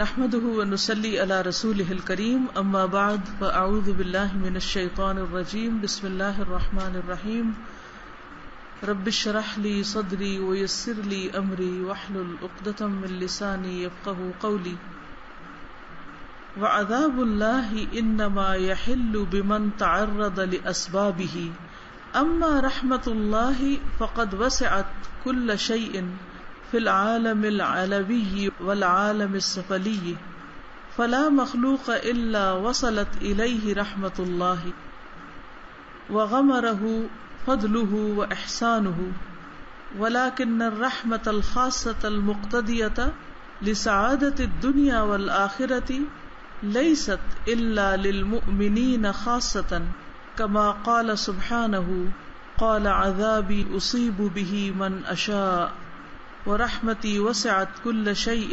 نحمده ونصلي على رسوله الكريم اما بعد فاعوذ بالله من الشيطان الرجيم بسم الله الرحمن الرحيم رب اشرح لي صدري ويسر لي امري واحلل عقدة من لساني يفقهوا قولي وعذاب الله انما يحل بمن تعرض لاسبابه اما رحمة الله فقد وسعت كل شيء في العالم العلوي والعالم السفلي فلا مخلوق إلا وصلت إليه رحمة الله وغمره فضله وإحسانه ولكن الرحمة الخاصة المقتضية لسعادة الدنيا والآخرة ليست إلا للمؤمنين خاصة كما قال سبحانه قال عذابي أصيب به من أشاء ورحمتي وسعت كل شيء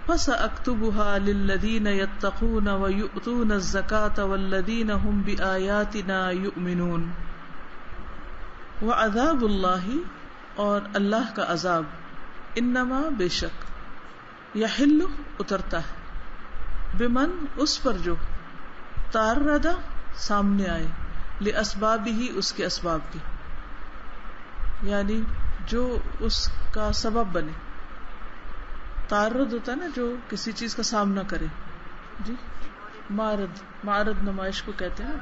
فسأكتبها للذين يتقون ويؤتون الزكاة والذين هم بآياتنا يؤمنون وعذاب الله اور اللہ کا عذاب انما بے شک یحل اترتا ہے بمن اس پر جو تعرض سامنے آئے لاسبابہ اس کے اسباب کی یعنی جو اس کا سبب بنے. تعرض ہوتا ہے نا جو کسی چیز کا سامنا کرے. جی معرض نمائش کو کہتے ہیں.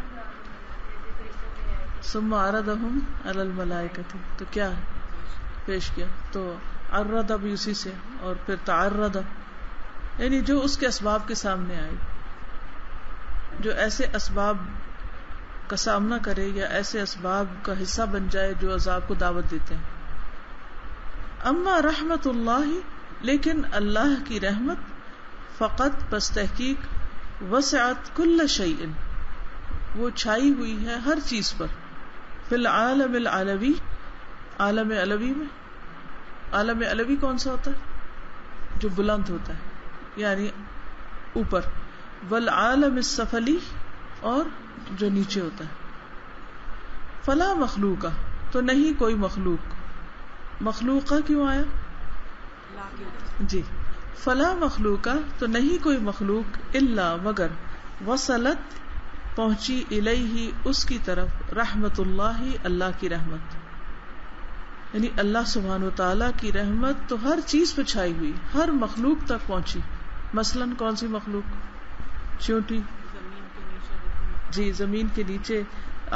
ثم عرضهم علی الملائکۃ تو کیا پیش کیا تو عرض بھی اسی سے اور پھر تعرض یعنی جو اس کے اسباب کے سامنے آئے جو ایسے اسباب کا سامنا کرے یا ایسے اسباب کا حصہ بن جائے جو عذاب کو دعوت دیتے ہیں. اما رحمت اللہ لیکن اللہ کی رحمت فقط بس تحقیق وسعت کل شیء وہ چھائی ہوئی ہے ہر چیز پر فی العالم العلوی عالم علوی میں. عالم علوی کون سا ہوتا ہے جو بلند ہوتا ہے یعنی اوپر. والعالم السفلی اور جو نیچے ہوتا ہے. فلا مخلوق تو نہیں کوئی مخلوق. مخلوقہ کیوں آیا جی فلا مخلوقہ تو نہیں کوئی مخلوق الا مگر وصلت پہنچی الیہ اس کی طرف رحمت اللہ اللہ کی رحمت یعنی اللہ سبحانہ و تعالیٰ کی رحمت تو ہر چیز پہ چھائی ہوئی ہر مخلوق تک پہنچی. مثلاً کون سی مخلوق؟ چیونٹی جی زمین کے نیچے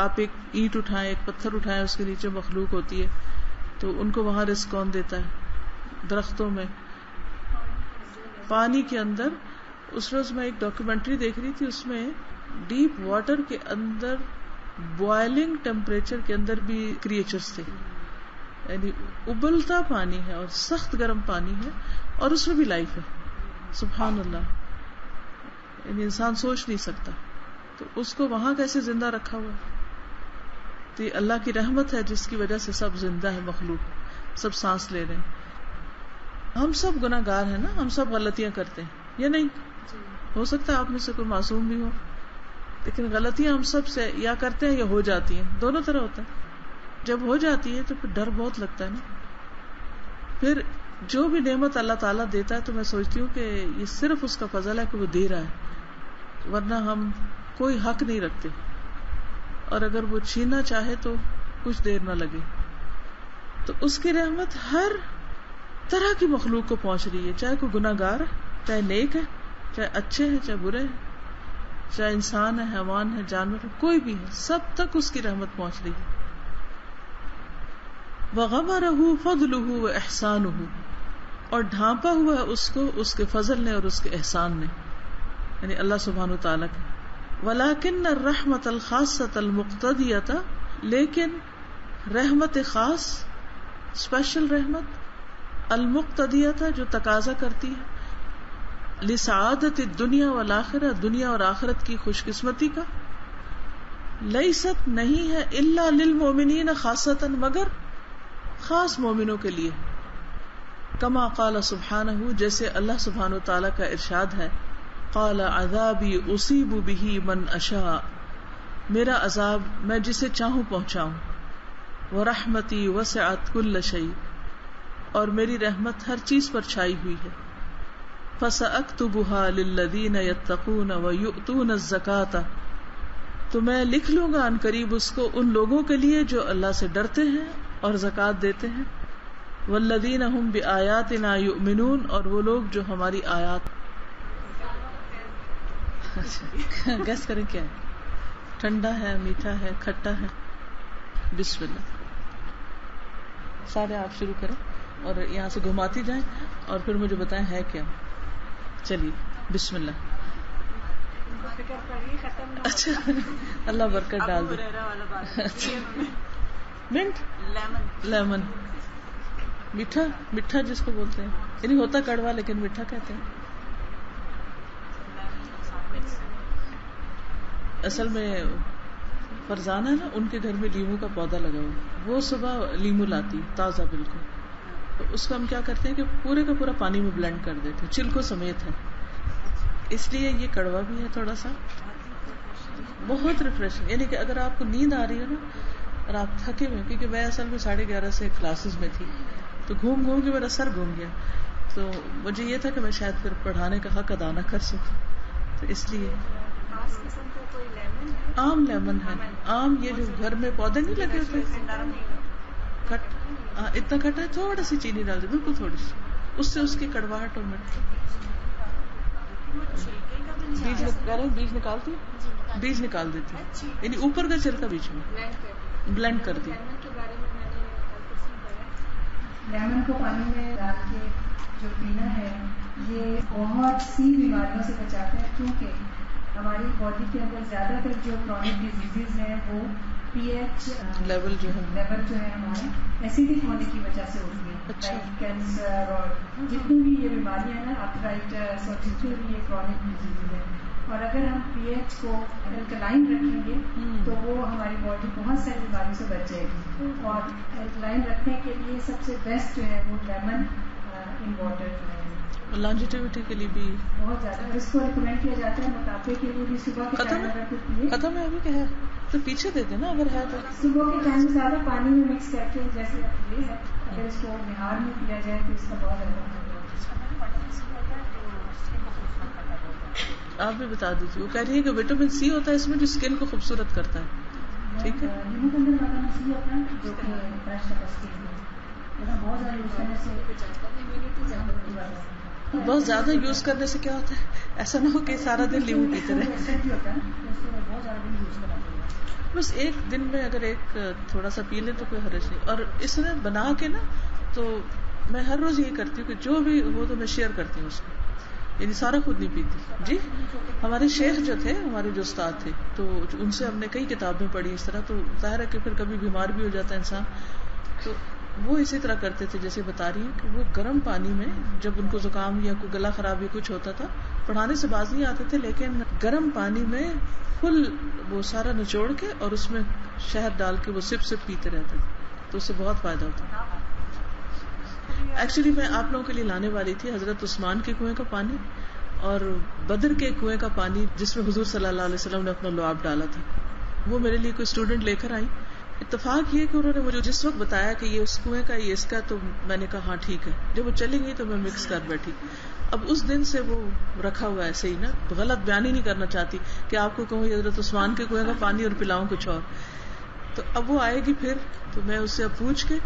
آپ ایک اینٹ اٹھائیں ایک پتھر اٹھائیں اس کے نیچے مخلوق ہوتی ہے تو ان کو وہاں رزق کون دیتا ہے؟ درختوں میں پانی کے اندر. اس روز میں ایک ڈاکیومنٹری دیکھ رہی تھی اس میں ڈیپ واٹر کے اندر بوائلنگ ٹیمپریچر کے اندر بھی کریچرز تھے یعنی ابلتا پانی ہے اور سخت گرم پانی ہے اور اس میں بھی لائف ہے. سبحان اللہ یعنی انسان سوچ نہیں سکتا تو اس کو وہاں کیسے زندہ رکھا ہوا ہے. تو یہ اللہ کی رحمت ہے جس کی وجہ سے سب زندہ ہے مخلوق سب سانس لے رہے ہیں. ہم سب گناہ گار ہیں نا ہم سب غلطیاں کرتے ہیں یا نہیں؟ ہو سکتا ہے آپ میں سے کوئی معصوم بھی ہو لیکن غلطیاں ہم سب سے یا کرتے ہیں یا ہو جاتی ہیں دونوں طرح ہوتا ہے. جب ہو جاتی ہے تو پھر ڈر بہت لگتا ہے نا. پھر جو بھی نعمت اللہ تعالیٰ دیتا ہے تو میں سوچتی ہوں کہ یہ صرف اس کا فضل ہے کہ وہ دے رہا ہے ورنہ ہم کوئی حق نہیں رکھتے اور اگر وہ چھیننا چاہے تو کچھ دیر نہ لگے. تو اس کی رحمت ہر طرح کی مخلوق کو پہنچ رہی ہے چاہے کوئی گناہ گار ہے چاہے نیک ہے چاہے اچھے ہیں چاہے برے ہیں چاہے انسان ہے حیوان ہے جانور ہے کوئی بھی ہے سب تک اس کی رحمت پہنچ رہی ہے. وغمرہ فضلہ واحسانہ اور ڈھانپا ہوا ہے اس کو اس کے فضل نے اور اس کے احسان نے یعنی اللہ سبحانہ و تعالیٰ کے. ولیکن الرحمت الخاصۃ المقتضیۃ لیکن رحمت خاص اسپیشل رحمت المقتضیۃ جو تقاضا کرتی ہے لسعادت الدنیا والآخرہ دنیا اور آخرت کی خوش قسمتی کا لیست نہیں ہے الا للمؤمنین خاصۃ مگر خاص مومنوں کے لیے. کما قال سبحانہ جیسے اللہ سبحانہ و تعالیٰ کا ارشاد ہے قال عذابی اصیب به من اشاء میرا عذاب میں جسے چاہوں پہنچاؤں. ورحمتی وسعت کل شیء اور میری رحمت ہر چیز پر چھائی ہوئی ہے. فَسَأَكْتُبُهَا لِلَّذِينَ يَتَّقُونَ وَيُؤْتُونَ الزَّكَاةَ، تو میں لکھ لوں گا ان قریب اس کو ان لوگوں کے لیے جو اللہ سے ڈرتے ہیں اور زکوٰۃ دیتے ہیں، وَالَّذِينَ هُمْ بِآيَاتِنَا يُؤْمِنُونَ، اور وہ لوگ جو ہماری آیات گیس کریں کیا ہے، ٹھنڈا ہے، میٹھا ہے، کھٹا ہے؟ بسم اللہ، سارے آپ شروع کریں اور یہاں سے گھماتی جائیں اور پھر مجھے بتائیں ہے کیا. چلیے بسم اللہ. اچھا اللہ برکت ڈال دے. منٹ لیمن میٹھا، میٹھا جس کو بولتے ہیں، یعنی ہوتا کڑوا لیکن میٹھا کہتے ہیں. اصل میں فرزانہ نا ان کے گھر میں لیمو کا پودا لگا ہوا، وہ صبح لیمو لاتی تازہ بالکل، تو اس کو ہم کیا کرتے ہیں کہ پورے کا پورا پانی میں بلینڈ کر دیتے ہیں، چھلکوں سمیت ہے، اس لیے یہ کڑوا بھی ہے تھوڑا سا، بہت ریفریشنگ. یعنی کہ اگر آپ کو نیند آ رہی ہے نا اور آپ تھکے ہوئے، کیونکہ میں اصل میں 11:30 سے کلاسز میں تھی، تو گھوم گھوم کے میرا سر گھوم گیا، تو مجھے یہ تھا کہ میں شاید پھر پڑھانے کا حق ادا نہ کر سکوں، تو اس لیے عام لیمن ہے. عام یہ جو گھر میں پودے نہیں لگے ہوتے، اتنا کھٹا ہے، تھوڑا سی چینی ڈال دی، بالکل تھوڑی سی، اس سے اس کی کڑواہٹ اور بیج نکالتی، بیج نکال دیتی، یعنی اوپر کا چھلکا بیچ میں بلینڈ کر دی. لیمن کو پانی میں ڈال کے جو پینا ہے یہ بہت سی بیماریوں سے بچاتا ہے، کیونکہ ہماری باڈی کے اندر زیادہ تر جو کرونک ڈیزیز ہیں وہ پی ایچ لیول جو ہے ہمارے ایسیڈک ہونے کی وجہ سے ہوتی ہے، کینسر اور جتنی بھی یہ بیماریاں ہیں نا، آرتھرائٹس اور جتنی بھی یہ کرونک ڈیزیز ہیں. اور اگر ہم پی ایچ کو الکلائن رکھیں گے تو وہ ہماری باڈی بہت ساری بیماریوں سے بچ جائے گی. اور الکلائن رکھنے کے لیے سب سے بیسٹ جو ہے وہ لیمن ان واٹر جو ہے، لانجیٹیوٹی کے لیے بھی بہت زیادہ اس کو ریکمینڈ کیا جاتا ہے. موٹاپے کے لیے بھی صبح کے ٹائم اگر کوئی پیے، ختم ہے ابھی کہ ہے تو پیچھے دے دینا اگر ہے تو، صبح کے ٹائم زیادہ پانی میں مکس کر کے جیسے یہ ہے، اگر اس کو نہار میں پیا جائے تو اس کا بہت زیادہ آپ بھی بتا دیجیے. وہ کہہ رہی ہے کہ وٹامن سی ہوتا ہے اس میں جو اسکن کو خوبصورت کرتا ہے. ٹھیک ہے، لیمو کے اندر وٹامن سی ہوتا ہے جو کہ برش کا اسکن ہے، بہت زیادہ یوز کرنے سے بہت زیادہ یوز کرنے سے کیا ہوتا ہے، ایسا نہ ہو کہ سارا دن لیمو پیتے رہے. بس ایک دن میں اگر ایک تھوڑا سا پی لیں تو کوئی حرج نہیں. اور اس نے بنا کے نا، تو میں ہر روز یہی کرتی ہوں کہ جو بھی وہ تو میں شیئر کرتی ہوں اس کو، یعنی سارا خود نہیں پیتی. جی ہمارے شیخ جو تھے، ہمارے جو استاد تھے، تو ان سے ہم نے کئی کتابیں پڑھی اس طرح. تو ظاہر ہے کہ پھر کبھی بیمار بھی ہو جاتا ہے انسان، تو وہ اسی طرح کرتے تھے جیسے بتا رہی ہیں کہ وہ گرم پانی میں جب ان کو زکام یا کوئی گلا خراب یا کچھ ہوتا تھا، پڑھانے سے باز نہیں آتے تھے، لیکن گرم پانی میں فل وہ سارا نچوڑ کے اور اس میں شہد ڈال کے وہ سپ سپ پیتے رہتے تھے، تو اس سے بہت فائدہ ہوتا. ایکچولی میں آپ لوگوں کے لیے لانے والی تھی حضرت عثمان کے کنویں کا پانی اور بدر کے کنویں کا پانی جس میں حضور صلی اللہ علیہ وسلم نے اپنا لعاب ڈالا تھا. وہ میرے لیے کوئی اسٹوڈنٹ لے کر آئی. اتفاق یہ کہ انہوں نے مجھے جس وقت بتایا کہ یہ اس کنویں کا یہ اس کا، تو میں نے کہا ہاں ٹھیک ہے. جب وہ چلی گئی تو میں مکس کر بیٹھی. اب اس دن سے وہ رکھا ہوا ایسے ہی نا، غلط بیان ہی نہیں کرنا چاہتی کہ آپ کو کہوں حضرت عثمان کے کنویں کا پانی اور پلاؤں کچھ اور. تو اب وہ آئے گی پھر، تو میں اس سے اب پوچھ کے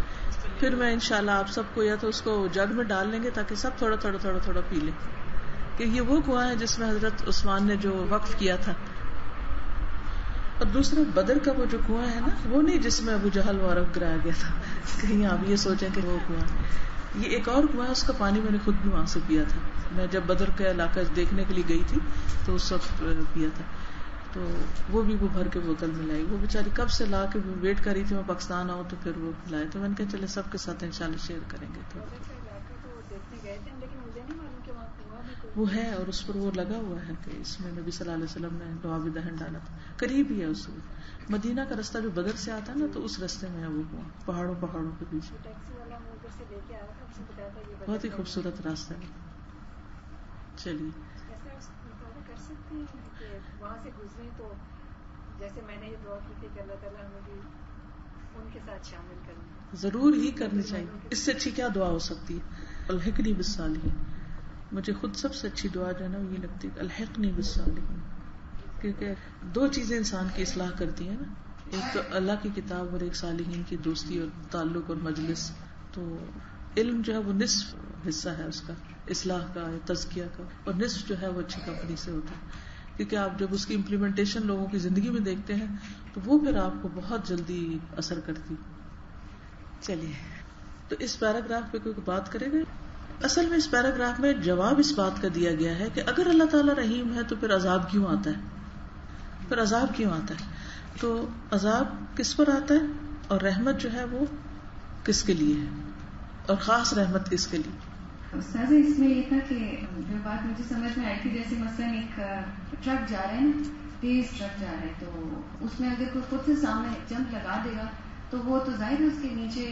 پھر میں انشاءاللہ آپ سب کو یا تو اس کو جگ میں ڈال لیں گے تاکہ سب تھوڑا تھوڑا تھوڑا تھوڑا پی لیں، کہ یہ وہ کنواں ہے جس میں حضرت عثمان نے جو وقف کیا تھا. اور دوسرا بدر کا وہ جو کنواں ہے نا، وہ نہیں جس میں ابو جہل وارف گرایا گیا تھا، کہیں آپ یہ سوچیں کہ وہ کنواں. یہ ایک اور کنواں ہے، اس کا پانی میں نے خود بھی وہاں سے پیا تھا. میں جب بدر کا علاقہ دیکھنے کے لیے گئی تھی تو اس وقت پیا تھا. تو وہ بھی وہ بھر کے بوتل میں لائی. وہ بیچاری کب سے لا کے ویٹ کر رہی تھی میں پاکستان آؤں تو پھر وہ لائے. تو میں نے کہا چلے سب کے ساتھ انشاءاللہ شیئر کریں گے. تو وہ ہے اور اس پر وہ لگا ہوا ہے کہ اس میں نبی صلی اللہ علیہ وسلم نے لعاب دہن ڈالا تھا. قریب ہی ہے اس کو، مدینہ کا رستہ جو بدر سے آتا ہے نا، تو اس رستے میں ہے وہ کنواں، پہاڑوں کے بیچ. بہت ہی خوبصورت راستہ ہے. چلیے وہاں سے گزرے تو جیسے میں نے یہ دعا کی تھی کہ اللہ تعالیٰ ہمیں بھی ان کے ساتھ شامل کرنا، ضرور ہی کرنی چاہیے. اس سے اچھی کیا دعا ہو سکتی ہے؟ الحقنی بالصالحین. مجھے خود سب سے اچھی دعا جو ہے نا وہ یہ لگتی ہے الحقنی بالصالحین، کیونکہ دو چیزیں انسان کی اصلاح کرتی ہیں نا، ایک تو اللہ کی کتاب اور ایک صالحین کی دوستی اور تعلق اور مجلس. تو علم جو ہے وہ نصف حصہ ہے اس کا، اصلاح کا، تزکیہ کا، اور نصف جو ہے وہ اچھی کمپنی سے ہوتا ہے، کیونکہ آپ جب اس کی امپلیمنٹیشن لوگوں کی زندگی میں دیکھتے ہیں تو وہ پھر آپ کو بہت جلدی اثر کرتی. چلیے تو اس پیراگراف پہ کوئی بات کرے گا؟ اصل میں اس پیراگراف میں جواب اس بات کا دیا گیا ہے کہ اگر اللہ تعالیٰ رحیم ہے تو پھر عذاب کیوں آتا ہے، پھر عذاب کیوں آتا ہے، تو عذاب کس پر آتا ہے اور رحمت جو ہے وہ کس کے لیے ہے، اور خاص رحمت کس کے لیے. استاذ اس میں یہ تھا کہ جو بات مجھے سمجھ میں آئی تھی، جیسے مثلاً ایک ٹرک جا رہا ہے نا، تیز ٹرک جا رہا ہے، تو اس میں اگر کوئی خود سے سامنے جمپ لگا دے گا تو وہ تو ظاہر اس کے نیچے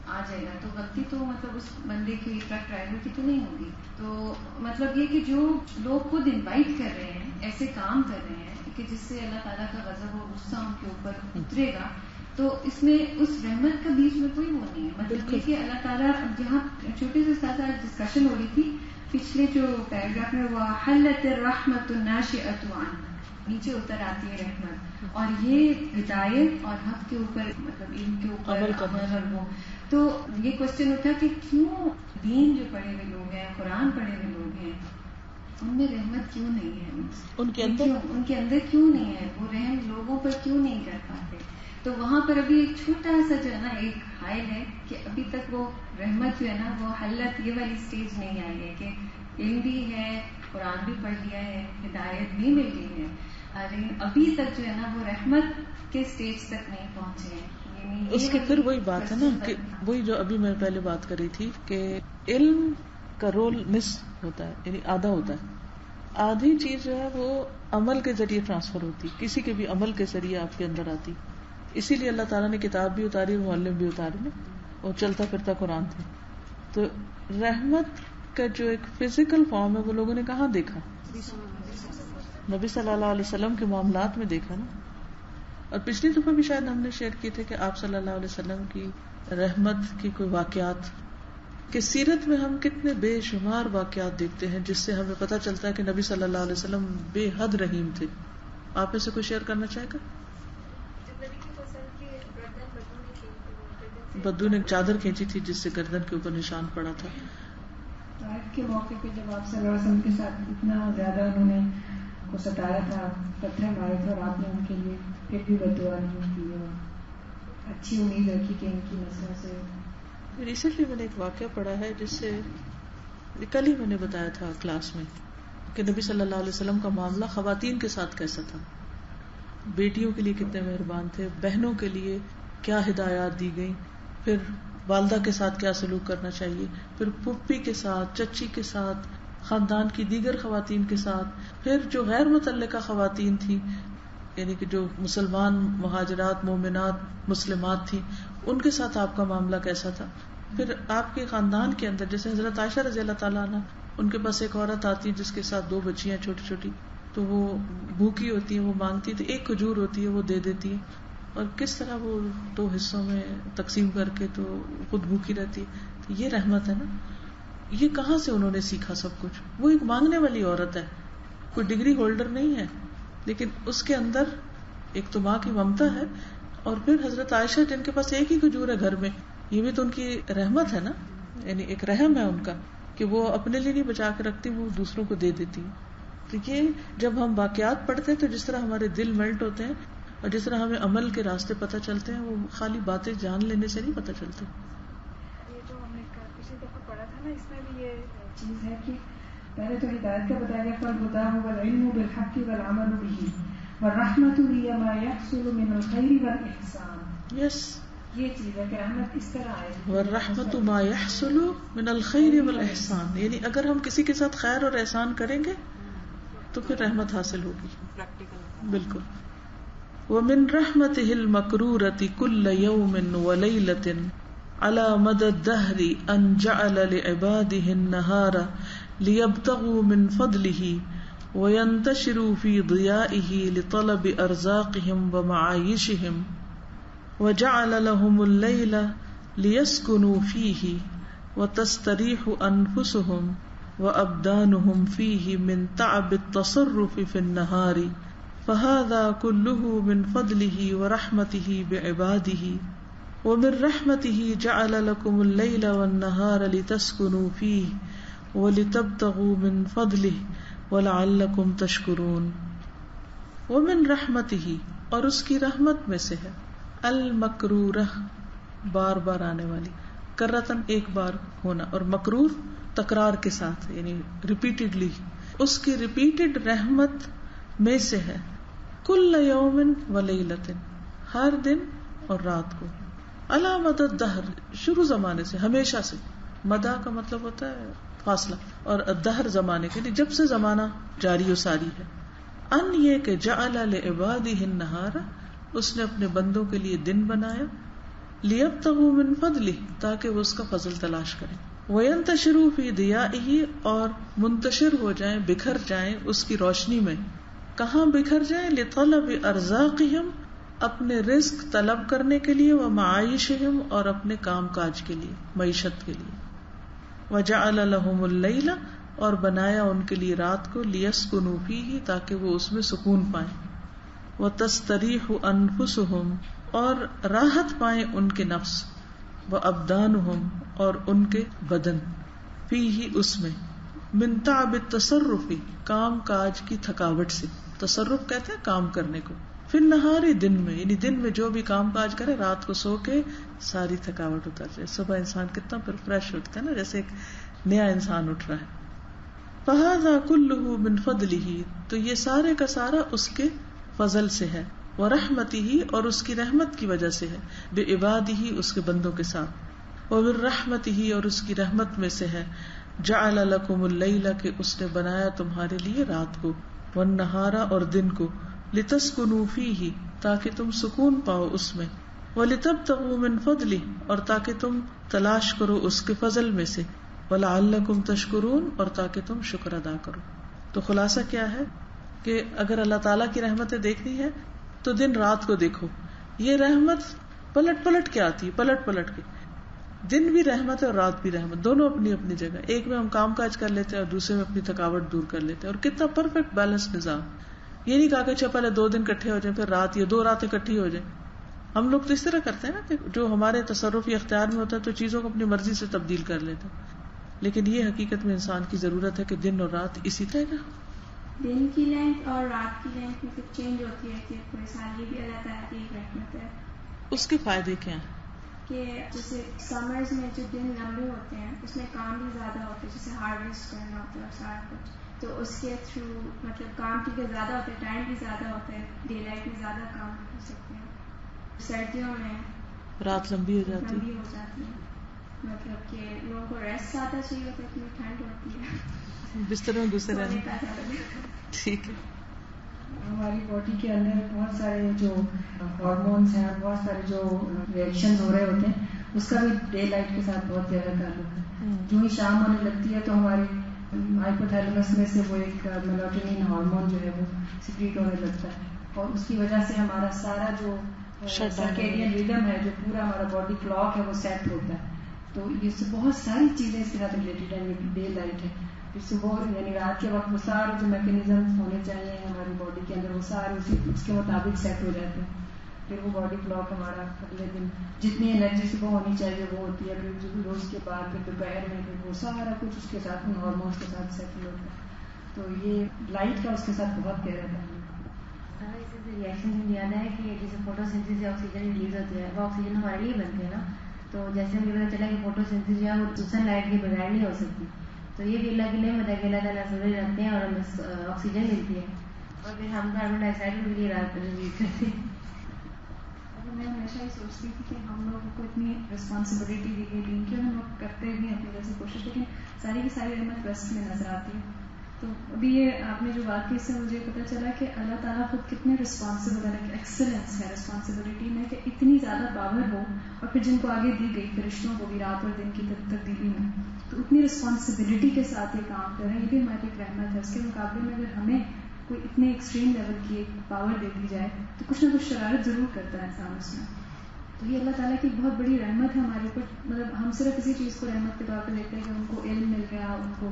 آ جائے گا، تو غلطی تو مطلب اس بندے کی، ٹرک ڈرائیور کی تو نہیں ہوگی. تو مطلب یہ کہ جو لوگ خود انوائٹ کر رہے ہیں، ایسے کام کر رہے ہیں کہ جس سے اللہ تعالیٰ کا غضب اور غصہ ان کے اوپر اترے گا، تو اس میں اس رحمت کا بیچ میں کوئی وہ نہیں ہے. مطلب یہ کہ اللہ تعالیٰ جہاں چھوٹے سے ساتھ ڈسکشن ہو رہی تھی پچھلے جو پیراگراف میں، وہ حلت الرحمت الناشئۃ عنہ، نیچے اتر آتی ہے رحمت، اور یہ ہدایت اور حق کے اوپر، مطلب علم کے اوپر عمل اور وہ. تو یہ کوشچن اٹھا کہ کیوں دین جو پڑھے ہوئے لوگ ہیں، قرآن پڑھے ہوئے لوگ ہیں، ان میں رحمت کیوں نہیں ہے، ان کے اندر کیوں نہیں ہے، وہ رحم لوگوں پر کیوں نہیں کر پاتے. تو وہاں پر ابھی ایک چھوٹا سا جو ہے نا ایک حائل ہے کہ ابھی تک وہ رحمت جو ہے نا وہ حلت یہ والی سٹیج نہیں آئی ہے کہ علم بھی ہے، قرآن بھی پڑھ لیا ہے، ہدایت بھی مل گئی ہے، لیکن ابھی تک جو ہے نا وہ رحمت کے سٹیج تک نہیں پہنچے ہیں. اس کی پھر وہی بات ہے نا کہ وہی جو ابھی میں پہلے بات کر رہی تھی کہ علم کا رول نصف ہوتا ہے، یعنی آدھا ہوتا ہے. آدھی چیز جو ہے وہ عمل کے ذریعے ٹرانسفر ہوتی، کسی کے بھی عمل کے ذریعے آپ کے اندر آتی. اسی لیے اللہ تعالیٰ نے کتاب بھی اتاری اور معلم بھی اتارے نا، اور چلتا پھرتا قرآن تھا. تو رحمت کا جو ایک فزیکل فارم ہے وہ لوگوں نے کہاں دیکھا؟ نبی صلی اللہ علیہ وسلم کے معاملات میں دیکھا نا. اور پچھلی دفعہ بھی شاید ہم نے شیئر کیے تھے کہ آپ صلی اللہ علیہ وسلم کی رحمت کی کوئی واقعات، کہ سیرت میں ہم کتنے بے شمار واقعات دیکھتے ہیں جس سے ہمیں پتہ چلتا ہے کہ نبی صلی اللہ علیہ وسلم بے حد رحیم تھے. آپ میں سے کوئی شیئر کرنا چاہے گا؟ بدو نے چادر کھینچی تھی جس سے گردن کے اوپر نشان پڑا تھا. طائف کے موقع پہ جب آپ صلی اللہ علیہ وسلم کے ساتھ اتنا زیادہ انہوں نے کو ستایا تھا، پتھر مارے تھے، اور آپ نے ان کے لیے پھر بھی بد دعا نہیں کی اور اچھی امید رکھی کہ ان کی نسلوں سے. ریسنٹلی میں نے ایک واقعہ پڑھا ہے جس سے کل ہی میں نے بتایا تھا کلاس میں کہ نبی صلی اللہ علیہ وسلم کا معاملہ خواتین کے ساتھ کیسا تھا، بیٹیوں کے لیے کتنے مہربان تھے، بہنوں کے لیے کیا ہدایات دی گئی، پھر والدہ کے ساتھ کیا سلوک کرنا چاہیے، پھر پھپھی کے ساتھ، چچی کے ساتھ، خاندان کی دیگر خواتین کے ساتھ، پھر جو غیر متعلقہ خواتین تھیں، یعنی کہ جو مسلمان مہاجرات مومنات مسلمات تھیں، ان کے ساتھ آپ کا معاملہ کیسا تھا. پھر آپ کے خاندان کے اندر جیسے حضرت عائشہ رضی اللہ تعالیٰ عنہ، ان کے پاس ایک عورت آتی جس کے ساتھ 2 بچیاں چھوٹی چھوٹی، تو وہ بھوکی ہوتی ہیں، وہ مانگتی تو ایک کھجور ہوتی ہے وہ دے دیتی ہے، اور کس طرح وہ 2 حصوں میں تقسیم کر کے تو خود بھوکی رہتی ہے. تو یہ رحمت ہے نا. یہ کہاں سے انہوں نے سیکھا سب کچھ؟ وہ ایک مانگنے والی عورت ہے، کوئی ڈگری ہولڈر نہیں ہے، لیکن اس کے اندر ایک تو ماں کی ممتا ہے، اور پھر حضرت عائشہ جن کے پاس ایک ہی کھجور ہے گھر میں، یہ بھی تو ان کی رحمت ہے نا، یعنی ایک رحم ہے ان کا کہ وہ اپنے لیے نہیں بچا کے رکھتی، وہ دوسروں کو دے دیتی. تو یہ جب ہم واقعات پڑھتے ہیں تو جس طرح ہمارے دل میلٹ ہوتے ہیں، اور جس طرح ہمیں عمل کے راستے پتہ چلتے ہیں، وہ خالی باتیں جان لینے سے نہیں پتہ چلتے. یہ جو ہم نے پچھلی دفعہ پڑھا تھا نا، اس میں بھی یہ چیز ہے کہ پہلے تو ہدایت کا بتایا گیا، فالہدی والعلم بالحق والعمل به والرحمۃ هي ما يحصل من الخير والاحسان. یس، یہ چیز ہے کہ رحمت اس طرح ہے، والرحمۃ ما يحصل من الخير والاحسان، یعنی اگر ہم کسی کے ساتھ خیر اور احسان کریں گے تو پھر رحمت حاصل ہوگی. بالکل. ومن رحمته المكرورة كل يوم وليلة على مدى الدهر أن جعل لعباده النهار ليبتغوا من فضله وينتشروا في ضيائه لطلب أرزاقهم ومعايشهم، وجعل لهم الليل ليسكنوا فيه وتستريح أنفسهم وأبدانهم فيه من تعب التصرف في النهار فهذا كله من فضله ورحمته بعباده ومن رحمته جعل لكم الليل والنهار لتسكنوا فيه ولتبتغوا من فضله ولعلكم تشكرون. ومن رحمته، اور اس کی رحمت میں سے ہے، المکرورہ بار بار آنے والی، کرتن ایک بار ہونا، اور مکرور تکرار کے ساتھ یعنی ریپیٹڈلی، اس کی ریپیٹڈ رحمت میں سے ہے کل یوم و لیلۃ، ہر دن اور رات کو، علی مدى الدہر، شروع زمانے سے، ہمیشہ سے، مدہ کا مطلب ہوتا ہے فاصلہ، اور الدہر زمانے کے لیے، جب سے زمانہ جاری و ساری ہے، ان یہ کہ جعل لعبادہ النہار، اس نے اپنے بندوں کے لیے دن بنایا، لیبتغوا من فضلہ، تاکہ وہ اس کا فضل تلاش کریں، وینتشروا فی ضیائہ، اور منتشر ہو جائیں، بکھر جائیں اس کی روشنی میں، کہاں بکھر جائیں، لطلب ارزاقہم، اپنے رزق طلب کرنے کے لیے، ومعائشہم، اور اپنے کام کاج کے لیے، معیشت کے لیے، وجعل لہم اللیل، اور بنایا ان کے لیے رات کو، لیسکنوا فیہ، تاکہ وہ اس میں سکون پائیں، وتستریح انفسہم، اور راحت پائیں ان کے نفس، وابدانہم، اور ان کے بدن، فیہ اس میں، من تعب التصرف، کام کاج کی تھکاوٹ سے، تصرف کہتے ہیں کام کرنے کو، فی النہار، دن میں، یعنی دن میں جو بھی کام کاج کرے، رات کو سو کے ساری تھکاوٹ اتر جائے، صبح انسان کتنا پھر فریش اٹھتا ہے نا، جیسے ایک نیا انسان اٹھ رہا ہے۔ فہذا کلہ من فضلہ، تو یہ سارے کا سارا اس کے فضل سے ہے، ورحمتہ، اور اس کی رحمت کی وجہ سے ہے، بعبادہ، اس کے بندوں کے ساتھ، وبرحمتہ، اور اس کی رحمت میں سے ہے، جعل لکم اللیل، کہ اس نے بنایا تمہارے لیے رات کو، والنہار، اور دن کو، لتسکنوا فیہ، تاکہ تم سکون پاؤ اس میں، ولتبتغوا من فضلہ، اور تاکہ تم تلاش کرو اس کے فضل میں سے، ولعلکم تشکرون، اور تاکہ تم شکر ادا کرو۔ تو خلاصہ کیا ہے کہ اگر اللہ تعالیٰ کی رحمتیں دیکھنی ہے تو دن رات کو دیکھو، یہ رحمت پلٹ پلٹ کے آتی ہے، پلٹ پلٹ کے، دن بھی رحمت ہے اور رات بھی رحمت، دونوں اپنی اپنی جگہ، ایک میں ہم کام کاج کر لیتے ہیں اور دوسرے میں اپنی تھکاوٹ دور کر لیتے ہیں، اور کتنا پرفیکٹ بیلنس نظام۔ یہ نہیں کہا کہ اچھا پہلے 2 دن کٹھے ہو جائیں پھر رات، یا 2 راتیں کٹھی ہو جائیں۔ ہم لوگ تو اس طرح کرتے ہیں نا کہ جو ہمارے تصرف یا اختیار میں ہوتا ہے تو چیزوں کو اپنی مرضی سے تبدیل کر لیتے ہیں، لیکن یہ حقیقت میں انسان کی ضرورت ہے کہ دن اور رات اسی طرح، دن کی لینتھ اور رات کی لینتھ میں کچھ چینج ہوتی ہے کہ کوئی سال یہ بھی اللہ تعالیٰ کی ایک رحمت ہے۔ اس کے فائدے کیا ہیں؟ کہ جیسے سمرز میں جو دن لمبے ہوتے ہیں اس میں کام بھی زیادہ ہوتا ہے، جیسے ہارویسٹ کرنا ہوتا ہے اور سارا کچھ، تو اس کے تھرو مطلب کام کیونکہ زیادہ ہوتا ہے، ٹائم بھی زیادہ ہوتا ہے، ڈے لائٹ میں زیادہ کام کر سکتے ہیں۔ سردیوں میں رات لمبی ہو جاتی ہے، مطلب کہ لوگوں کو ریسٹ زیادہ چاہیے ہوتا ہے، اتنی ٹھنڈ ہوتی ہے، بستر میں گھسے رہنے۔ ٹھیک ہے، ہماری باڈی کے اندر بہت سارے جو ہارمونس ہیں، بہت سارے جو ریئیکشن ہو رہے ہوتے ہیں، اس کا بھی ڈے لائٹ کے ساتھ بہت زیادہ تعلق ہے۔ جو ہی شام ہونے لگتی ہے تو ہماری ہائپوتھیلمس میں سے وہ ایک میلاٹونین ہارمون جو ہے وہ سیکریٹ ہونے لگتا ہے، اور اس کی وجہ سے ہمارا سارا جو سرکیڈین ریدم ہے، جو پورا ہمارا باڈی کلاک ہے، وہ سیٹ ہوتا ہے۔ تو یہ سے بہت ساری چیزیں اس کے ساتھ ریلیٹڈ ہیں۔ یہ ڈے لائٹ ہے، صبح یعنی رات کے وقت وہ سارے جو میکینزم ہونے چاہیے ہماری باڈی کے اندر، وہ سارے اس کے مطابق سیٹ ہو جاتے ہیں۔ پھر وہ باڈی کلاک ہمارا اگلے دن جتنی انرجی صبح ہونی چاہیے وہ ہوتی ہے، پھر روز کے بعد پھر دوپہر میں پھر وہ سارا کچھ اس کے ساتھ ہارمونس کے ساتھ سیٹل ہوتا ہے۔ تو یہ لائٹ کا اس کے ساتھ بہت گہرا تعلق ہے۔ اس سے ریئیکشن مجھے یاد ہے کہ جیسے فوٹو سینتھسس سے آکسیجن ریلیز ہوتی ہے، وہ آکسیجن ہمارے لیے بنتے ہیں نا، تو جیسے مجھے پتا چلا کہ فوٹو سینتھسس جو ہے وہ سن لائٹ کے بغیر نہیں ہو سکتی، تو یہ بھی اللہ کی نعمت ہے کہ اللہ تعالیٰ سورج رکھتے ہیں اور ہمیں آکسیجن ملتی ہے، اور پھر ہم کاربن ڈائی آکسائڈ کے لیے رات کو ریلیز کرتے ہیں۔ میں ہمیشہ یہ سوچتی تھی کہ ہم لوگوں کو اتنی رسپانسبلٹی دی گئی تھی کہ ہم لوگ کرتے بھی اپنی جیسے کوشش، لیکن ساری کی ساری رحمت ویسٹ میں نظر آتی ہے۔ تو ابھی یہ آپ نے جو بات کی اس سے مجھے پتہ چلا کہ اللہ تعالیٰ خود کتنے رسپانسبل ہے، کہ ایکسلنس ہے رسپانسبلٹی میں، کہ اتنی زیادہ پاور ہو، اور پھر جن کو آگے دی گئی فرشتوں کو بھی رات اور دن کی تبدیلی میں، تو اتنی رسپانسبلٹی کے ساتھ یہ کام کر رہے ہیں، یہ بھی ہماری ایک رحمت ہے۔ اس کے مقابلے میں اگر ہمیں کوئی اتنے ایکسٹریم لیول کی ایک پاور دے دی جائے تو کچھ نہ کچھ شرارت ضرور کرتا ہے انسان اس میں۔ تو یہ اللہ تعالیٰ کی بہت بڑی رحمت ہے ہمارے اوپر. مطلب ہم صرف اسی چیز کو رحمت کے طور پہ دیکھتے ہیں کہ ان کو علم مل گیا, ان کو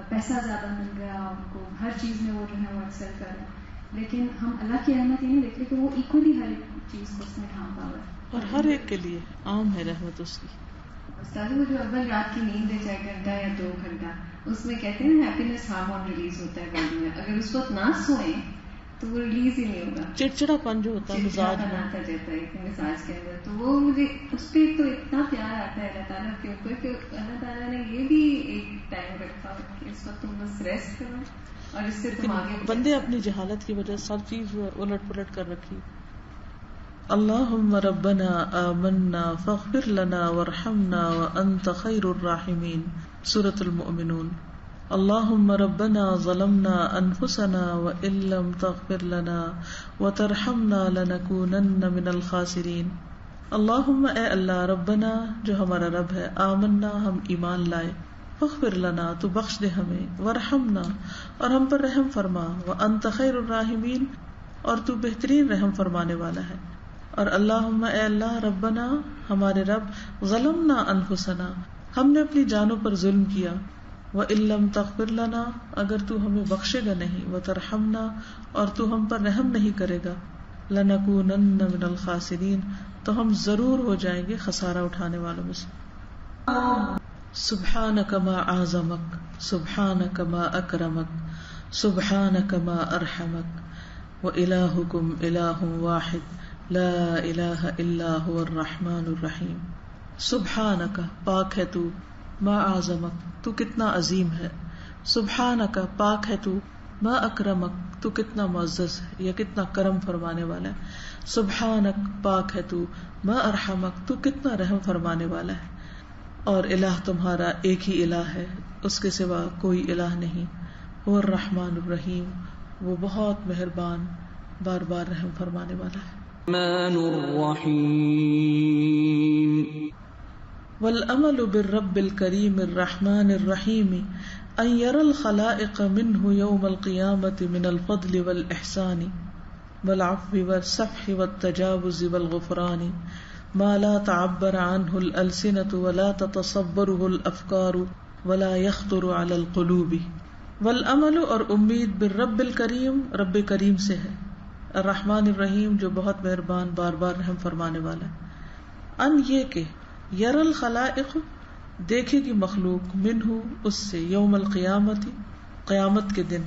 پیسہ زیادہ مل گیا, ان کو ہر چیز میں وہ جو ہے وہ ایکسل کر رہے ہیں, لیکن ہم اللہ کی رحمت یہ نہیں دیکھتے کہ وہ ایکولی ہر ایک چیز کو اس میں ڈھانپا ہوا ہے اور ہر ایک کے لیے عام ہے رحمت اس کی. استاد وہ جو اول رات کی نیند ہے 4 گھنٹہ یا 2 گھنٹہ, اس میں کہتے ہیں ہیپینس ہارمون ریلیز ہوتا ہے باڈی میں, اگر اس وقت نہ سوئیں تو وہ ریلیز ہی نہیں ہوگا. چڑچڑا پن جو ہوتا ہے مزاج میں آتا جاتا ہے مزاج کے اندر, تو وہ مجھے اس پہ تو اتنا پیار آتا ہے اللہ تعالیٰ کے اوپر کہ اللہ تعالیٰ نے یہ بھی ایک ٹائم رکھا کہ اس وقت تم بس ریسٹ کرو اور اس سے تم آگے. بندے اپنی جہالت کی وجہ سے ہر چیز الٹ پلٹ کر رکھی. اللہم ربنا آمنا فاغفر لنا وارحمنا وانت خیر الراحمین, سورۃ المؤمنون. اللہم ربنا ظلمنا انفسنا وان لم تغفر لنا وترحمنا لنکونن من الخاسرین. اللہم اے اللہ, ربنا جو ہمارا رب ہے, آمنا ہم ایمان لائے, فاغفر لنا تو بخش دے ہمیں, وارحمنا اور ہم پر رحم فرما, وانت خیر الراحمین اور تو بہترین رحم فرمانے والا ہے. اور اللہم اے اللہ, ربنا ہمارے رب, ظلمنا انفسنا ہم نے اپنی جانوں پر ظلم کیا, وَإِن لَّمْ تَغْفِرْ لَنَا اگر تو ہمیں بخشے گا نہیں, وَتَرْحَمْنَا اور تو ہم پر رحم نہیں کرے گا, لَنَكُونَنَّ مِنَ الْخَاسِرِينَ تو ہم ضرور ہو جائیں گے خسارہ اٹھانے والوں میں سے. سبحانک ما اعظمک, سبحانک ما اکرمک, سبحانک ما ارحمک, وَإِلَٰهُكُمْ إِلَٰهٌ وَاحِدٌ لا الہ الا هو الرحمن الرحیم. سبحانک پاک ہے تو, ما اعظمک تو کتنا عظیم ہے, سبحانک پاک ہے تو, ما اکرمک تو کتنا معزز ہے یا کتنا کرم فرمانے والا ہے, سبحانک پاک ہے تو, ما ارحمک تو کتنا رحم فرمانے والا ہے. اور الہ تمہارا ایک ہی الہ ہے, اس کے سوا کوئی الہ نہیں. وہ الرحمن الرحیم وہ بہت مہربان بار بار رحم فرمانے والا ہے. الرحمن الرحیم. والعمل بالرب الكريم الرحمن الرحيم ان يرى الخلائق منه يوم القيامة من الفضل والإحسان والعفو والسفح والتجاوز والغفران ما لا تعبر عنه الألسنة ولا تتصوره الأفكار ولا يخطر على القلوب. والعمل اور امید بالرب الکریم رب کریم سے ہے, الرحمن الرحیم جو بہت مہربان بار بار رحم فرمانے والا ہے. ان یہ کہ یر الخلائق دیکھے گی مخلوق, منہ اس سے, یوم القیامت قیامت کے دن,